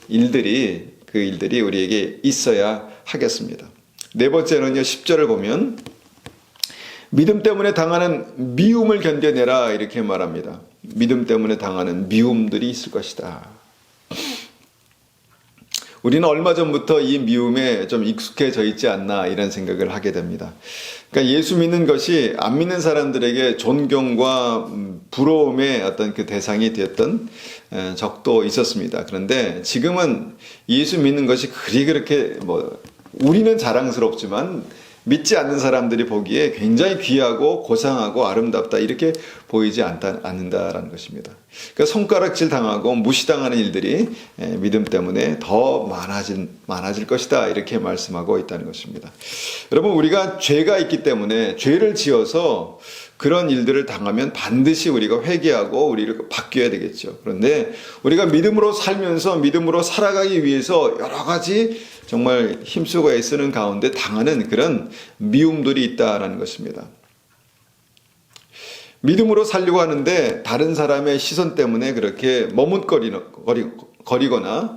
일들이, 그 일들이 우리에게 있어야 하겠습니다. 네 번째는요, 10절을 보면 믿음 때문에 당하는 미움을 견뎌내라 이렇게 말합니다. 믿음 때문에 당하는 미움들이 있을 것이다. 우리는 얼마 전부터 이 미움에 좀 익숙해져 있지 않나 이런 생각을 하게 됩니다. 그러니까 예수 믿는 것이 안 믿는 사람들에게 존경과 부러움의 어떤 그 대상이 되었던 적도 있었습니다. 그런데 지금은 예수 믿는 것이 그렇게 우리는 자랑스럽지만 믿지 않는 사람들이 보기에 굉장히 귀하고 고상하고 아름답다 이렇게 보이지 않는다라는 것입니다. 그러니까 손가락질 당하고 무시당하는 일들이 믿음 때문에 더 많아질 것이다 이렇게 말씀하고 있다는 것입니다. 여러분, 우리가 죄가 있기 때문에 죄를 지어서 그런 일들을 당하면 반드시 우리가 회개하고 우리를 바뀌어야 되겠죠. 그런데 우리가 믿음으로 살면서 믿음으로 살아가기 위해서 여러 가지 정말 힘쓰고 애쓰는 가운데 당하는 그런 미움들이 있다라는 것입니다. 믿음으로 살려고 하는데 다른 사람의 시선 때문에 그렇게 머뭇거리거나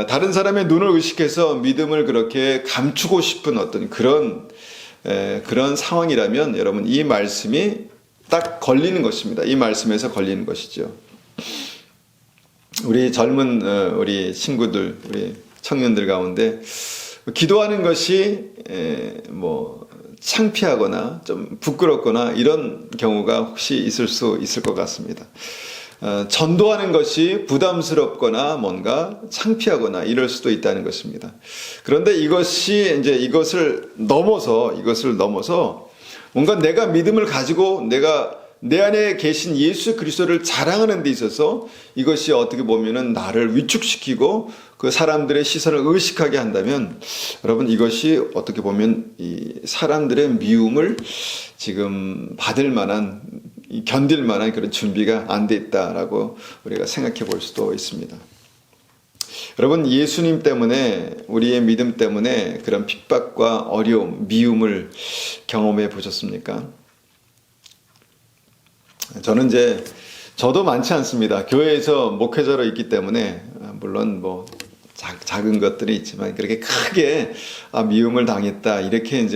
다른 사람의 눈을 의식해서 믿음을 그렇게 감추고 싶은 어떤 그런 상황이라면 여러분, 이 말씀이 딱 걸리는 것입니다. 이 말씀에서 걸리는 것이죠. 우리 젊은 우리 친구들, 우리 청년들 가운데 기도하는 것이 창피하거나 좀 부끄럽거나 이런 경우가 혹시 있을 수 있을 것 같습니다. 전도하는 것이 부담스럽거나 뭔가 창피하거나 이럴 수도 있다는 것입니다. 그런데 이것을 넘어서 뭔가 내가 믿음을 가지고 내가 내 안에 계신 예수 그리스도를 자랑하는 데 있어서 이것이 어떻게 보면은 나를 위축시키고 그 사람들의 시선을 의식하게 한다면 여러분 이것이 어떻게 보면 이 사람들의 미움을 지금 받을 만한 견딜 만한 그런 준비가 안 돼 있다라고 우리가 생각해 볼 수도 있습니다. 여러분 예수님 때문에 우리의 믿음 때문에 그런 핍박과 어려움, 미움을 경험해 보셨습니까? 저는 저도 많지 않습니다. 교회에서 목회자로 있기 때문에 물론 뭐 작은 것들이 있지만 그렇게 크게 미움을 당했다 이렇게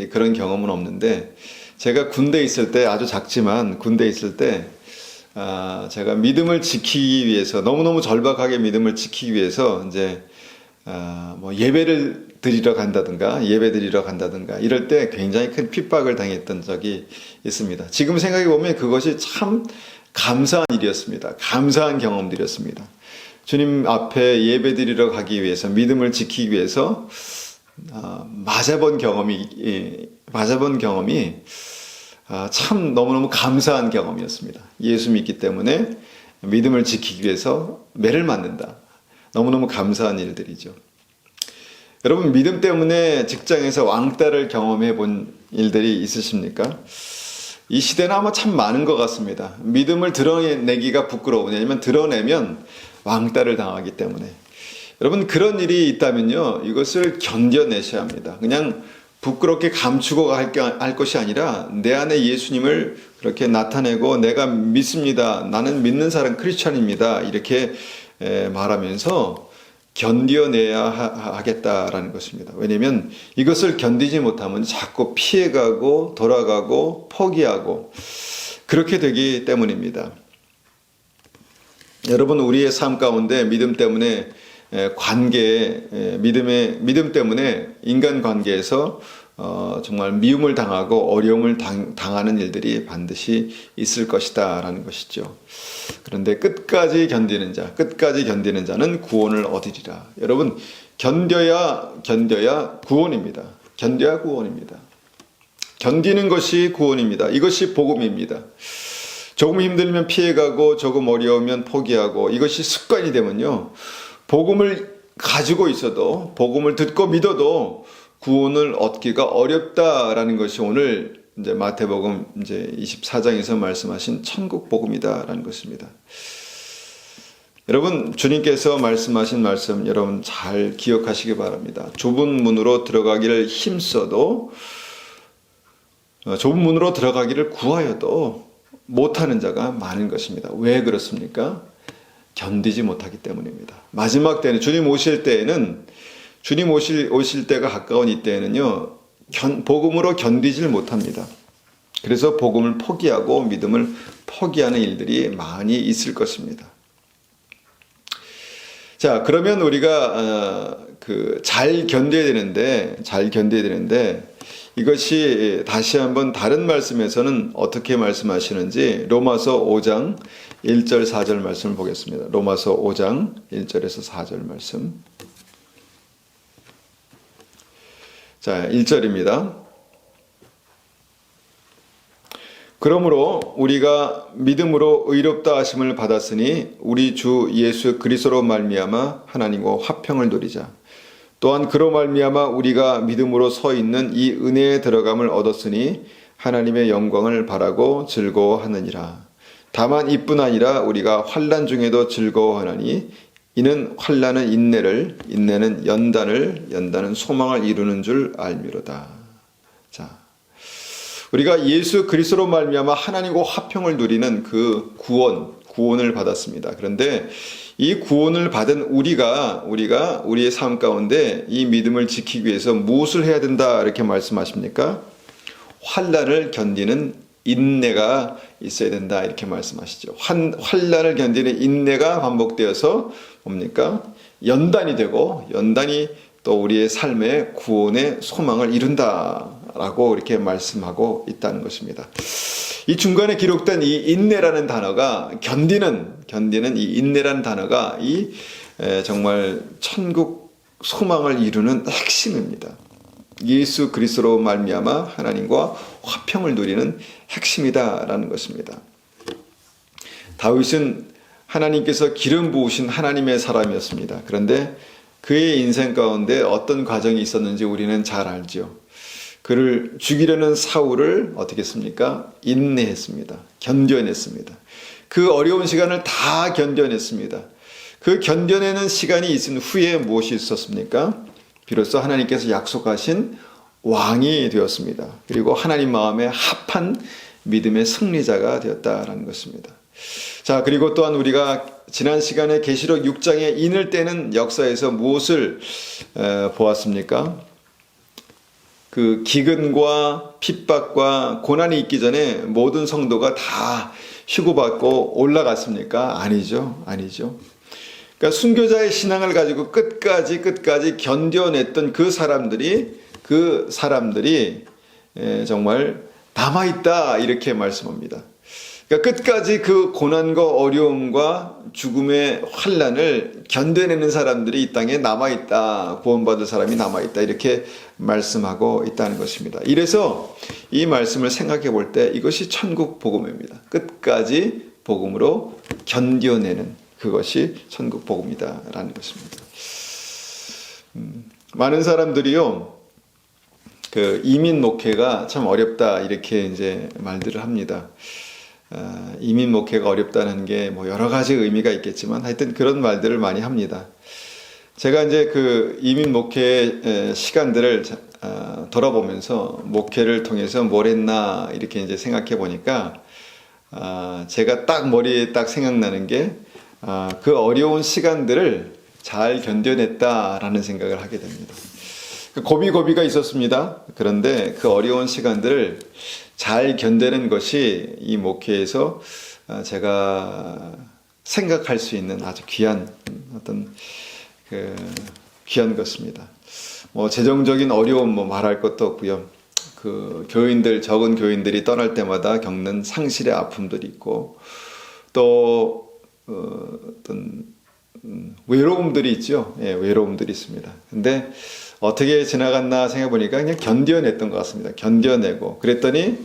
그런 경험은 없는데 제가 군대에 있을 때 아주 작지만 군대에 있을 때 제가 믿음을 지키기 위해서 너무너무 절박하게 믿음을 지키기 위해서 뭐 예배를 드리러 간다든가 이럴 때 굉장히 큰 핍박을 당했던 적이 있습니다. 지금 생각해 보면 그것이 참 감사한 일이었습니다. 감사한 경험들이었습니다. 주님 앞에 예배 드리러 가기 위해서 믿음을 지키기 위해서 맞아본 경험이 참 너무너무 감사한 경험이었습니다. 예수 믿기 때문에 믿음을 지키기 위해서 매를 맞는다. 너무너무 감사한 일들이죠. 여러분 믿음 때문에 직장에서 왕따를 경험해 본 일들이 있으십니까? 이 시대는 아마 참 많은 것 같습니다. 믿음을 드러내기가 부끄러워. 왜냐하면 드러내면 왕따를 당하기 때문에. 여러분 그런 일이 있다면요 이것을 견뎌내셔야 합니다. 그냥 부끄럽게 감추고 할 것이 아니라 내 안에 예수님을 그렇게 나타내고 내가 믿습니다. 나는 믿는 사람 크리스찬입니다. 이렇게 말하면서 견뎌내야 하겠다라는 것입니다. 왜냐하면 이것을 견디지 못하면 자꾸 피해가고 돌아가고 포기하고 그렇게 되기 때문입니다. 여러분 우리의 삶 가운데 믿음 때문에 믿음 때문에 인간 관계에서 정말 미움을 당하고 어려움을 당하는 일들이 반드시 있을 것이다 라는 것이죠. 그런데 끝까지 견디는 자는 구원을 얻으리라. 여러분 견뎌야 구원입니다. 견뎌야 구원입니다. 견디는 것이 구원입니다. 이것이 복음입니다. 조금 힘들면 피해가고 조금 어려우면 포기하고 이것이 습관이 되면요 복음을 가지고 있어도 복음을 듣고 믿어도 구원을 얻기가 어렵다라는 것이 오늘 마태복음 24장에서 말씀하신 천국 복음이다라는 것입니다. 여러분 주님께서 말씀하신 말씀 여러분 잘 기억하시기 바랍니다. 좁은 문으로 들어가기를 힘써도 좁은 문으로 들어가기를 구하여도 못하는 자가 많은 것입니다. 왜 그렇습니까? 견디지 못하기 때문입니다. 마지막 때는 주님 오실 때가 가까운 이때에는요 복음으로 견디질 못합니다. 그래서 복음을 포기하고 믿음을 포기하는 일들이 많이 있을 것입니다. 자, 그러면 우리가 잘 견뎌야 되는데 이것이 다시 한번 다른 말씀에서는 어떻게 말씀하시는지 로마서 5장 1절 4절 말씀을 보겠습니다. 로마서 5장 1절에서 4절 말씀. 자, 1절입니다. 그러므로 우리가 믿음으로 의롭다 하심을 받았으니 우리 주 예수 그리스도로 말미암아 하나님과 화평을 누리자. 또한 그로 말미암아 우리가 믿음으로 서 있는 이 은혜에 들어감을 얻었으니 하나님의 영광을 바라고 즐거워하느니라. 다만 이뿐 아니라 우리가 환난 중에도 즐거워하나니 이는 환난은 인내를, 인내는 연단은 소망을 이루는 줄 알미로다. 자, 우리가 예수 그리스도로 말미암아 하나님과 화평을 누리는 그 구원을 받았습니다. 그런데 이 구원을 받은 우리가 우리의 삶 가운데 이 믿음을 지키기 위해서 무엇을 해야 된다 이렇게 말씀하십니까? 환난을 견디는 인내가 있어야 된다 이렇게 말씀하시죠. 환난을 견디는 인내가 반복되어서 뭡니까? 연단이 되고 연단이 또 우리의 삶의 구원의 소망을 이룬다라고 이렇게 말씀하고 있다는 것입니다. 이 중간에 기록된 이 인내라는 단어가 견디는 이 인내라는 단어가 정말 천국 소망을 이루는 핵심입니다. 예수 그리스도로 말미암아 하나님과 화평을 누리는 핵심이다라는 것입니다. 다윗은 하나님께서 기름 부으신 하나님의 사람이었습니다. 그런데 그의 인생 가운데 어떤 과정이 있었는지 우리는 잘 알죠. 그를 죽이려는 사울을 어떻게 했습니까? 인내했습니다. 견뎌냈습니다. 그 어려운 시간을 다 견뎌냈습니다. 그 견뎌내는 시간이 있은 후에 무엇이 있었습니까? 비로소 하나님께서 약속하신 왕이 되었습니다. 그리고 하나님 마음에 합한 믿음의 승리자가 되었다라는 것입니다. 자, 그리고 또한 우리가 지난 시간에 계시록 6장에 인을 떼는 역사에서 무엇을 보았습니까? 그 기근과 핍박과 고난이 있기 전에 모든 성도가 다 휴고받고 올라갔습니까? 아니죠. 그러니까 순교자의 신앙을 가지고 끝까지 견뎌냈던 그 사람들이 정말 남아있다 이렇게 말씀합니다. 그러니까 끝까지 그 고난과 어려움과 죽음의 환난을 견뎌내는 사람들이 이 땅에 남아있다, 구원받을 사람이 남아있다 이렇게 말씀하고 있다는 것입니다. 이래서 이 말씀을 생각해 볼 때 이것이 천국 복음입니다. 끝까지 복음으로 견뎌내는 그것이 천국 복음이다라는 것입니다. 많은 사람들이요, 그 이민 목회가 참 어렵다 이렇게 이제 말들을 합니다. 이민 목회가 어렵다는 게 뭐 여러 가지 의미가 있겠지만 하여튼 그런 말들을 많이 합니다. 제가 이제 그 이민 목회의 시간들을 돌아보면서 목회를 통해서 뭘 했나 이렇게 이제 생각해 보니까 제가 딱 머리에 딱 생각나는 게 그 어려운 시간들을 잘 견뎌냈다라는 생각을 하게 됩니다. 고비가 있었습니다. 그런데 그 어려운 시간들을 잘 견뎌낸 것이 이 목회에서 제가 생각할 수 있는 아주 귀한 어떤 귀한 것입니다. 뭐 재정적인 어려움 뭐 말할 것도 없고요. 그 적은 교인들이 떠날 때마다 겪는 상실의 아픔들이 있고 또 어떤 외로움들이 있죠. 예, 외로움들이 있습니다. 근데 어떻게 지나갔나 생각해 보니까 그냥 견뎌냈던 것 같습니다. 견뎌내고 그랬더니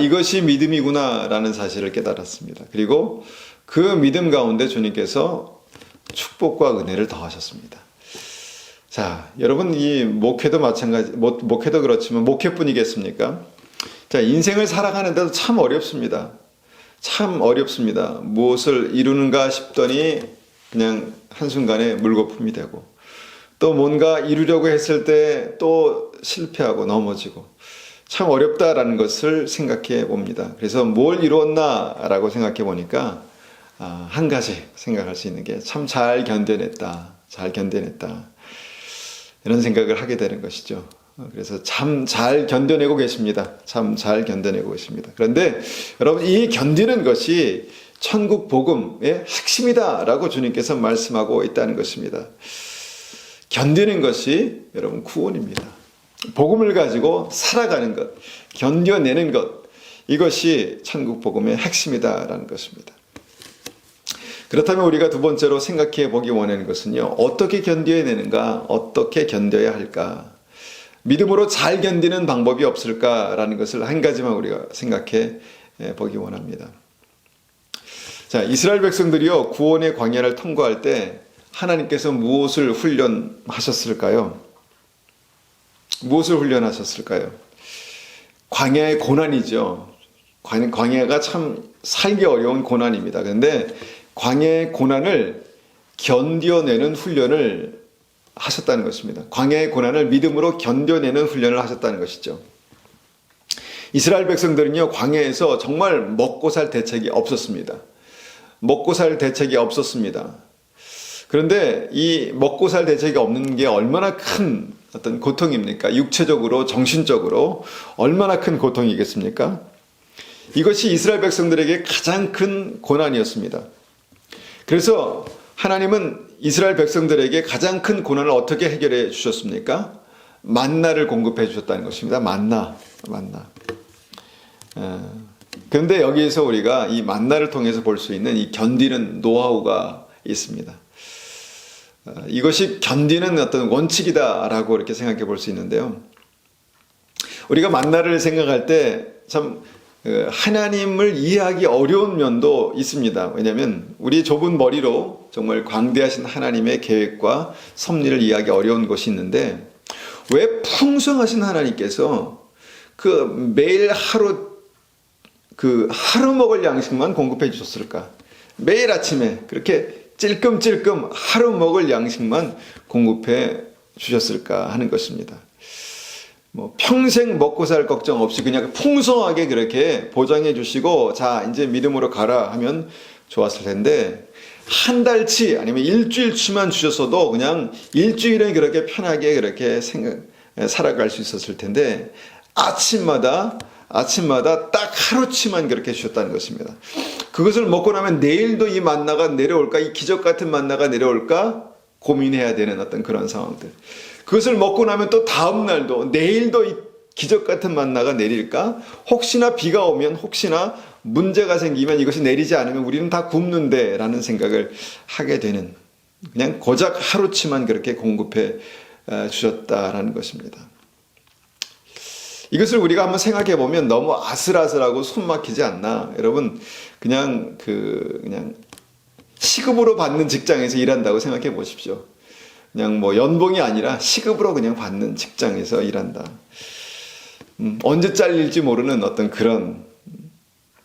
이것이 믿음이구나 라는 사실을 깨달았습니다. 그리고 그 믿음 가운데 주님께서 축복과 은혜를 더하셨습니다. 자, 여러분 이 목회도 마찬가지, 목회도 그렇지만 목회뿐이겠습니까? 자, 인생을 살아가는데도 참 어렵습니다. 무엇을 이루는가 싶더니 그냥 한순간에 물거품이 되고 또 뭔가 이루려고 했을 때 또 실패하고 넘어지고 참 어렵다라는 것을 생각해 봅니다. 그래서 뭘 이루었나라고 생각해 보니까 한 가지 생각할 수 있는 게 참 잘 견뎌냈다 이런 생각을 하게 되는 것이죠. 그래서 참 잘 견뎌내고 계십니다. 그런데 여러분 이 견디는 것이 천국 복음의 핵심이다라고 주님께서 말씀하고 있다는 것입니다. 견디는 것이 여러분 구원입니다. 복음을 가지고 살아가는 것, 견뎌내는 것, 이것이 천국 복음의 핵심이다라는 것입니다. 그렇다면 우리가 두 번째로 생각해 보기 원하는 것은요, 어떻게 견뎌내는가, 어떻게 견뎌야 할까, 믿음으로 잘 견디는 방법이 없을까라는 것을 한 가지만 우리가 생각해 보기 원합니다. 자, 이스라엘 백성들이요, 구원의 광야를 통과할 때 하나님께서 무엇을 훈련하셨을까요? 광야의 고난이죠. 광야가 참 살기 어려운 고난입니다. 그런데 광야의 고난을 견뎌내는 훈련을 하셨다는 것입니다. 광야의 고난을 믿음으로 견뎌내는 훈련을 하셨다는 것이죠. 이스라엘 백성들은요, 광야에서 정말 먹고 살 대책이 없었습니다. 그런데 이 먹고 살 대책이 없는 게 얼마나 큰 어떤 고통입니까? 육체적으로, 정신적으로 얼마나 큰 고통이겠습니까? 이것이 이스라엘 백성들에게 가장 큰 고난이었습니다. 그래서 하나님은 이스라엘 백성들에게 가장 큰 고난을 어떻게 해결해 주셨습니까? 만나를 공급해 주셨다는 것입니다. 만나. 그런데 여기에서 우리가 이 만나를 통해서 볼 수 있는 이 견디는 노하우가 있습니다. 이것이 견디는 어떤 원칙이다라고 이렇게 생각해 볼 수 있는데요. 우리가 만나를 생각할 때 참 하나님을 이해하기 어려운 면도 있습니다. 왜냐하면 우리 좁은 머리로 정말 광대하신 하나님의 계획과 섭리를 이해하기 어려운 것이 있는데, 왜 풍성하신 하나님께서 그 매일 하루 먹을 양식만 공급해 주셨을까? 매일 아침에 그렇게 찔끔찔끔 하루 먹을 양식만 공급해 주셨을까 하는 것입니다. 평생 먹고 살 걱정 없이 그냥 풍성하게 그렇게 보장해 주시고, 자, 이제 믿음으로 가라 하면 좋았을 텐데, 한 달치 아니면 일주일치만 주셨어도 그냥 일주일은 그렇게 편하게 그렇게 살아갈 수 있었을 텐데, 아침마다 딱 하루치만 그렇게 주셨다는 것입니다. 그것을 먹고 나면 내일도 이 만나가 내려올까, 이 기적 같은 만나가 내려올까 고민해야 되는 어떤 그런 상황들. 그것을 먹고 나면 또 다음 날도, 내일도 이 기적 같은 만나가 내릴까? 혹시나 비가 오면, 혹시나 문제가 생기면, 이것이 내리지 않으면 우리는 다 굶는데 라는 생각을 하게 되는, 그냥 고작 하루치만 그렇게 공급해 주셨다라는 것입니다. 이것을 우리가 한번 생각해 보면 너무 아슬아슬하고 손 막히지 않나? 여러분, 그냥 시급으로 받는 직장에서 일한다고 생각해 보십시오. 그냥 연봉이 아니라 시급으로 그냥 받는 직장에서 일한다. 언제 잘릴지 모르는 어떤 그런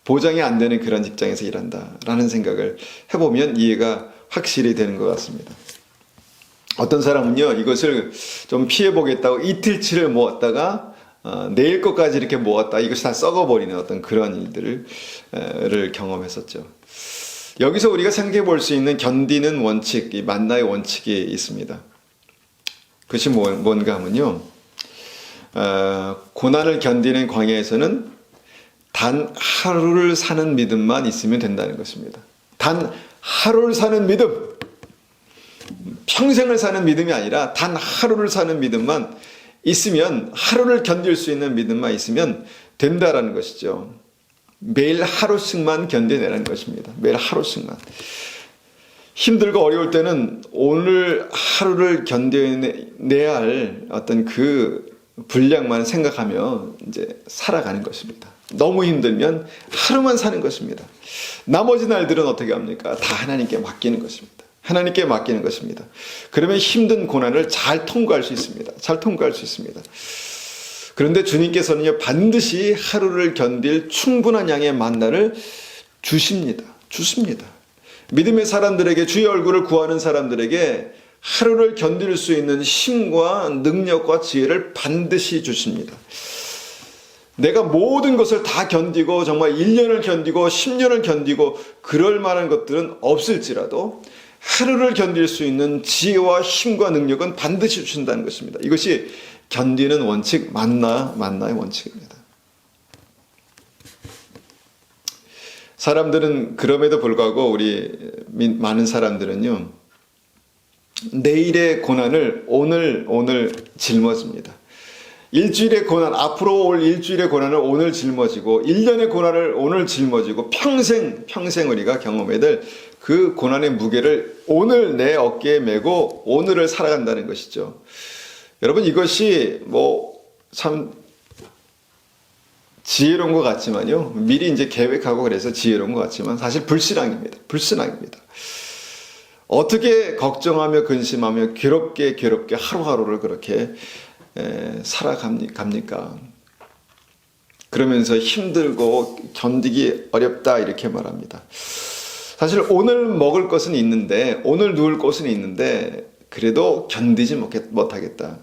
보장이 안 되는 그런 직장에서 일한다라는 생각을 해보면 이해가 확실히 되는 것 같습니다. 어떤 사람은요, 이것을 좀 피해보겠다고 이틀치를 모았다가 내일 것까지 이렇게 모았다, 이것이 다 썩어버리는 어떤 그런 일들을 경험했었죠. 여기서 우리가 생각해 볼 수 있는 견디는 원칙, 이 만나의 원칙이 있습니다. 그것이 뭔가 하면요, 고난을 견디는 광야에서는 단 하루를 사는 믿음만 있으면 된다는 것입니다. 단 하루를 사는 믿음, 평생을 사는 믿음이 아니라 단 하루를 사는 믿음만 있으면, 하루를 견딜 수 있는 믿음만 있으면 된다라는 것이죠. 매일 하루씩만 견뎌내라는 것입니다. 매일 하루씩만. 힘들고 어려울 때는 오늘 하루를 견뎌내야 할 어떤 그 분량만 생각하며 이제 살아가는 것입니다. 너무 힘들면 하루만 사는 것입니다. 나머지 날들은 어떻게 합니까? 다 하나님께 맡기는 것입니다. 하나님께 맡기는 것입니다. 그러면 힘든 고난을 잘 통과할 수 있습니다. 잘 통과할 수 있습니다. 그런데 주님께서는요, 반드시 하루를 견딜 충분한 양의 만나를 주십니다. 믿음의 사람들에게, 주의 얼굴을 구하는 사람들에게 하루를 견딜 수 있는 힘과 능력과 지혜를 반드시 주십니다. 내가 모든 것을 다 견디고 정말 1년을 견디고 10년을 견디고 그럴 만한 것들은 없을지라도 하루를 견딜 수 있는 지혜와 힘과 능력은 반드시 주신다는 것입니다. 이것이 견디는 원칙, 만나의 원칙입니다. 사람들은 그럼에도 불구하고, 우리 많은 사람들은요, 내일의 고난을 오늘 짊어집니다. 일주일의 고난, 앞으로 올 일주일의 고난을 오늘 짊어지고, 1년의 고난을 오늘 짊어지고, 평생 우리가 경험해야 될 그 고난의 무게를 오늘 내 어깨에 메고 오늘을 살아간다는 것이죠. 여러분, 이것이 참 지혜로운 것 같지만요, 미리 이제 계획하고 그래서 지혜로운 것 같지만 사실 불신앙입니다. 어떻게 걱정하며 근심하며 괴롭게 하루하루를 그렇게 살아갑니까? 그러면서 힘들고 견디기 어렵다 이렇게 말합니다. 사실 오늘 먹을 것은 있는데, 오늘 누울 곳은 있는데 그래도 견디지 못하겠다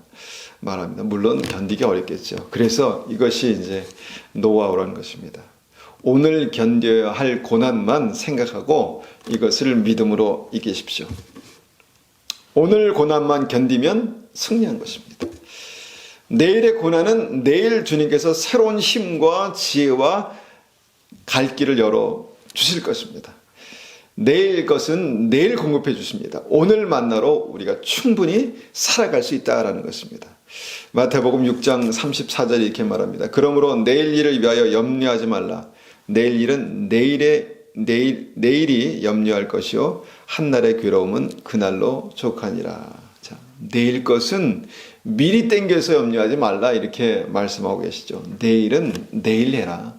말합니다. 물론 견디기 어렵겠죠. 그래서 이것이 이제 노하우라는 것입니다. 오늘 견뎌야 할 고난만 생각하고 이것을 믿음으로 이기십시오. 오늘 고난만 견디면 승리한 것입니다. 내일의 고난은 내일 주님께서 새로운 힘과 지혜와 갈 길을 열어 주실 것입니다. 내일 것은 내일 공급해 주십니다. 오늘 만나로 우리가 충분히 살아갈 수 있다라는 것입니다. 마태복음 6장 34절에 이렇게 말합니다. 그러므로 내일 일을 위하여 염려하지 말라. 내일 일은 내일이 염려할 것이요 한날의 괴로움은 그날로 족하니라. 자, 내일 것은 미리 땡겨서 염려하지 말라 이렇게 말씀하고 계시죠. 내일은 내일 해라.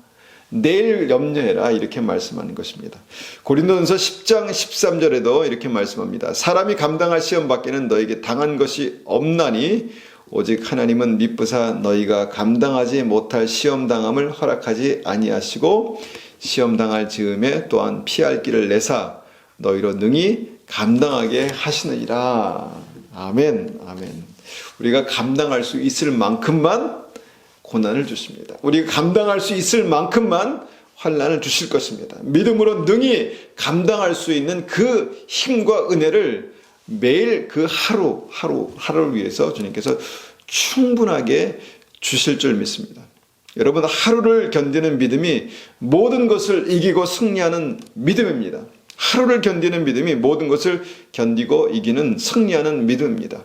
내일 염려해라 이렇게 말씀하는 것입니다. 고린도전서 10장 13절에도 이렇게 말씀합니다. 사람이 감당할 시험 밖에는 너에게 당한 것이 없나니 오직 하나님은 미쁘사 너희가 감당하지 못할 시험 당함을 허락하지 아니하시고 시험 당할 즈음에 또한 피할 길을 내사 너희로 능히 감당하게 하시느니라. 아멘. 아멘. 우리가 감당할 수 있을 만큼만 고난을 주십니다. 우리가 감당할 수 있을 만큼만 환난을 주실 것입니다. 믿음으로 능히 감당할 수 있는 그 힘과 은혜를 매일 그 하루를 위해서 주님께서 충분하게 주실 줄 믿습니다. 여러분, 하루를 견디는 믿음이 모든 것을 이기고 승리하는 믿음입니다. 하루를 견디는 믿음이 모든 것을 견디고 이기는 승리하는 믿음입니다.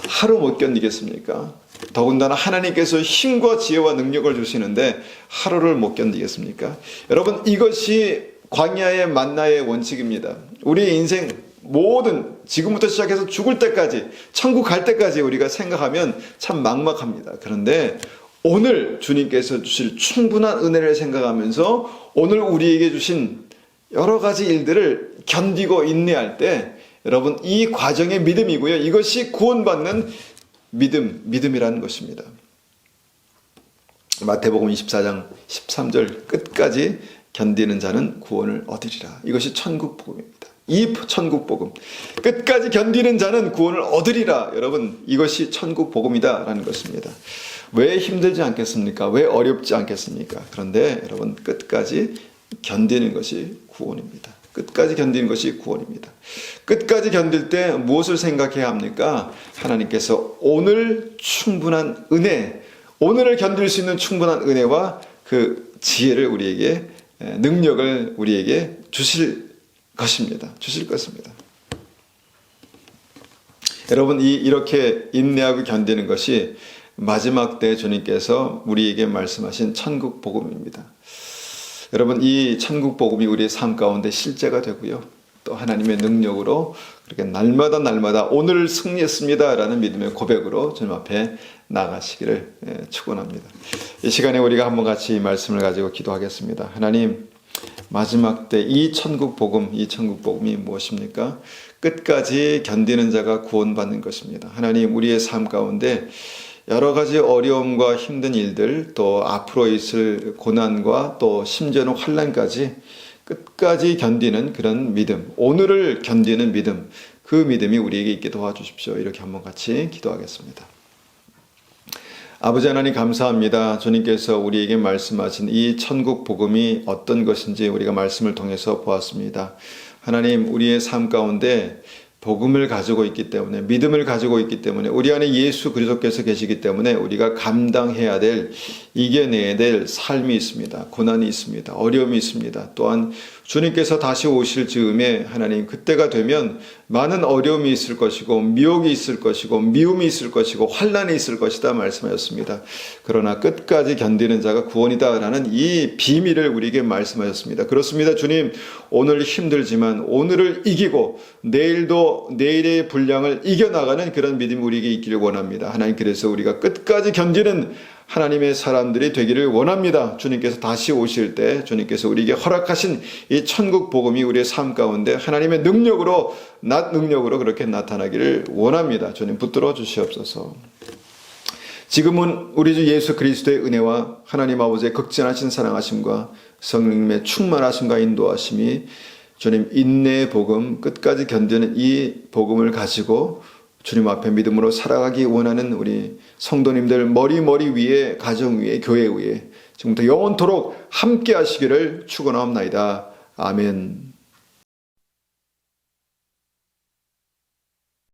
하루 못 견디겠습니까? 더군다나 하나님께서 힘과 지혜와 능력을 주시는데 하루를 못 견디겠습니까? 여러분, 이것이 광야의 만나의 원칙입니다. 우리 인생 모든 지금부터 시작해서 죽을 때까지 천국 갈 때까지 우리가 생각하면 참 막막합니다. 그런데 오늘 주님께서 주실 충분한 은혜를 생각하면서 오늘 우리에게 주신 여러 가지 일들을 견디고 인내할 때 여러분, 이 과정의 믿음이고요. 이것이 구원받는 믿음이라는 것입니다. 마태복음 24장 13절 끝까지 견디는 자는 구원을 얻으리라. 이것이 천국 복음입니다. 이 천국 복음 끝까지 견디는 자는 구원을 얻으리라. 여러분, 이것이 천국 복음이다라는 것입니다. 왜 힘들지 않겠습니까? 왜 어렵지 않겠습니까? 그런데 여러분, 끝까지 견디는 것이 구원입니다. 끝까지 견디는 것이 구원입니다. 끝까지 견딜 때 무엇을 생각해야 합니까? 하나님께서 오늘 충분한 은혜, 오늘을 견딜 수 있는 충분한 은혜와 그 지혜를 우리에게, 능력을 우리에게 주실 것입니다. 주실 것입니다. 여러분, 이렇게 인내하고 견디는 것이 마지막 때 주님께서 우리에게 말씀하신 천국 복음입니다. 여러분, 이 천국 복음이 우리의 삶 가운데 실제가 되고요. 또 하나님의 능력으로 그렇게 날마다 오늘 승리했습니다라는 믿음의 고백으로 주님 앞에 나가시기를 축원합니다. 이 시간에 우리가 한번 같이 이 말씀을 가지고 기도하겠습니다. 하나님, 마지막 때 이 천국 복음이 무엇입니까? 끝까지 견디는 자가 구원받는 것입니다. 하나님, 우리의 삶 가운데 여러 가지 어려움과 힘든 일들, 또 앞으로 있을 고난과 또 심지어는 환난까지 끝까지 견디는 그런 믿음, 오늘을 견디는 믿음, 그 믿음이 우리에게 있게 도와주십시오. 이렇게 한번 같이 기도하겠습니다. 아버지 하나님, 감사합니다. 주님께서 우리에게 말씀하신 이 천국 복음이 어떤 것인지 우리가 말씀을 통해서 보았습니다. 하나님, 우리의 삶 가운데 복음을 가지고 있기 때문에, 믿음을 가지고 있기 때문에, 우리 안에 예수 그리스도께서 계시기 때문에 우리가 감당해야 될, 이겨내야 될 삶이 있습니다. 고난이 있습니다. 어려움이 있습니다. 또한 주님께서 다시 오실 즈음에 하나님, 그때가 되면 많은 어려움이 있을 것이고 미혹이 있을 것이고 미움이 있을 것이고 환난이 있을 것이다 말씀하셨습니다. 그러나 끝까지 견디는 자가 구원이다라는 이 비밀을 우리에게 말씀하셨습니다. 그렇습니다. 주님, 오늘 힘들지만 오늘을 이기고 내일의 분량을 이겨나가는 그런 믿음이 우리에게 있기를 원합니다. 하나님, 그래서 우리가 끝까지 견디는 하나님의 사람들이 되기를 원합니다. 주님께서 다시 오실 때 주님께서 우리에게 허락하신 이 천국 복음이 우리의 삶 가운데 하나님의 능력으로 그렇게 나타나기를 원합니다. 주님, 붙들어 주시옵소서. 지금은 우리 주 예수 그리스도의 은혜와 하나님 아버지의 극진하신 사랑하심과 성령님의 충만하심과 인도하심이 주님, 인내의 복음, 끝까지 견디는 이 복음을 가지고 주님 앞에 믿음으로 살아가기 원하는 우리 성도님들 머리 위에, 가정 위에, 교회 위에 지금부터 영원토록 함께 하시기를 축원하옵나이다. 아멘.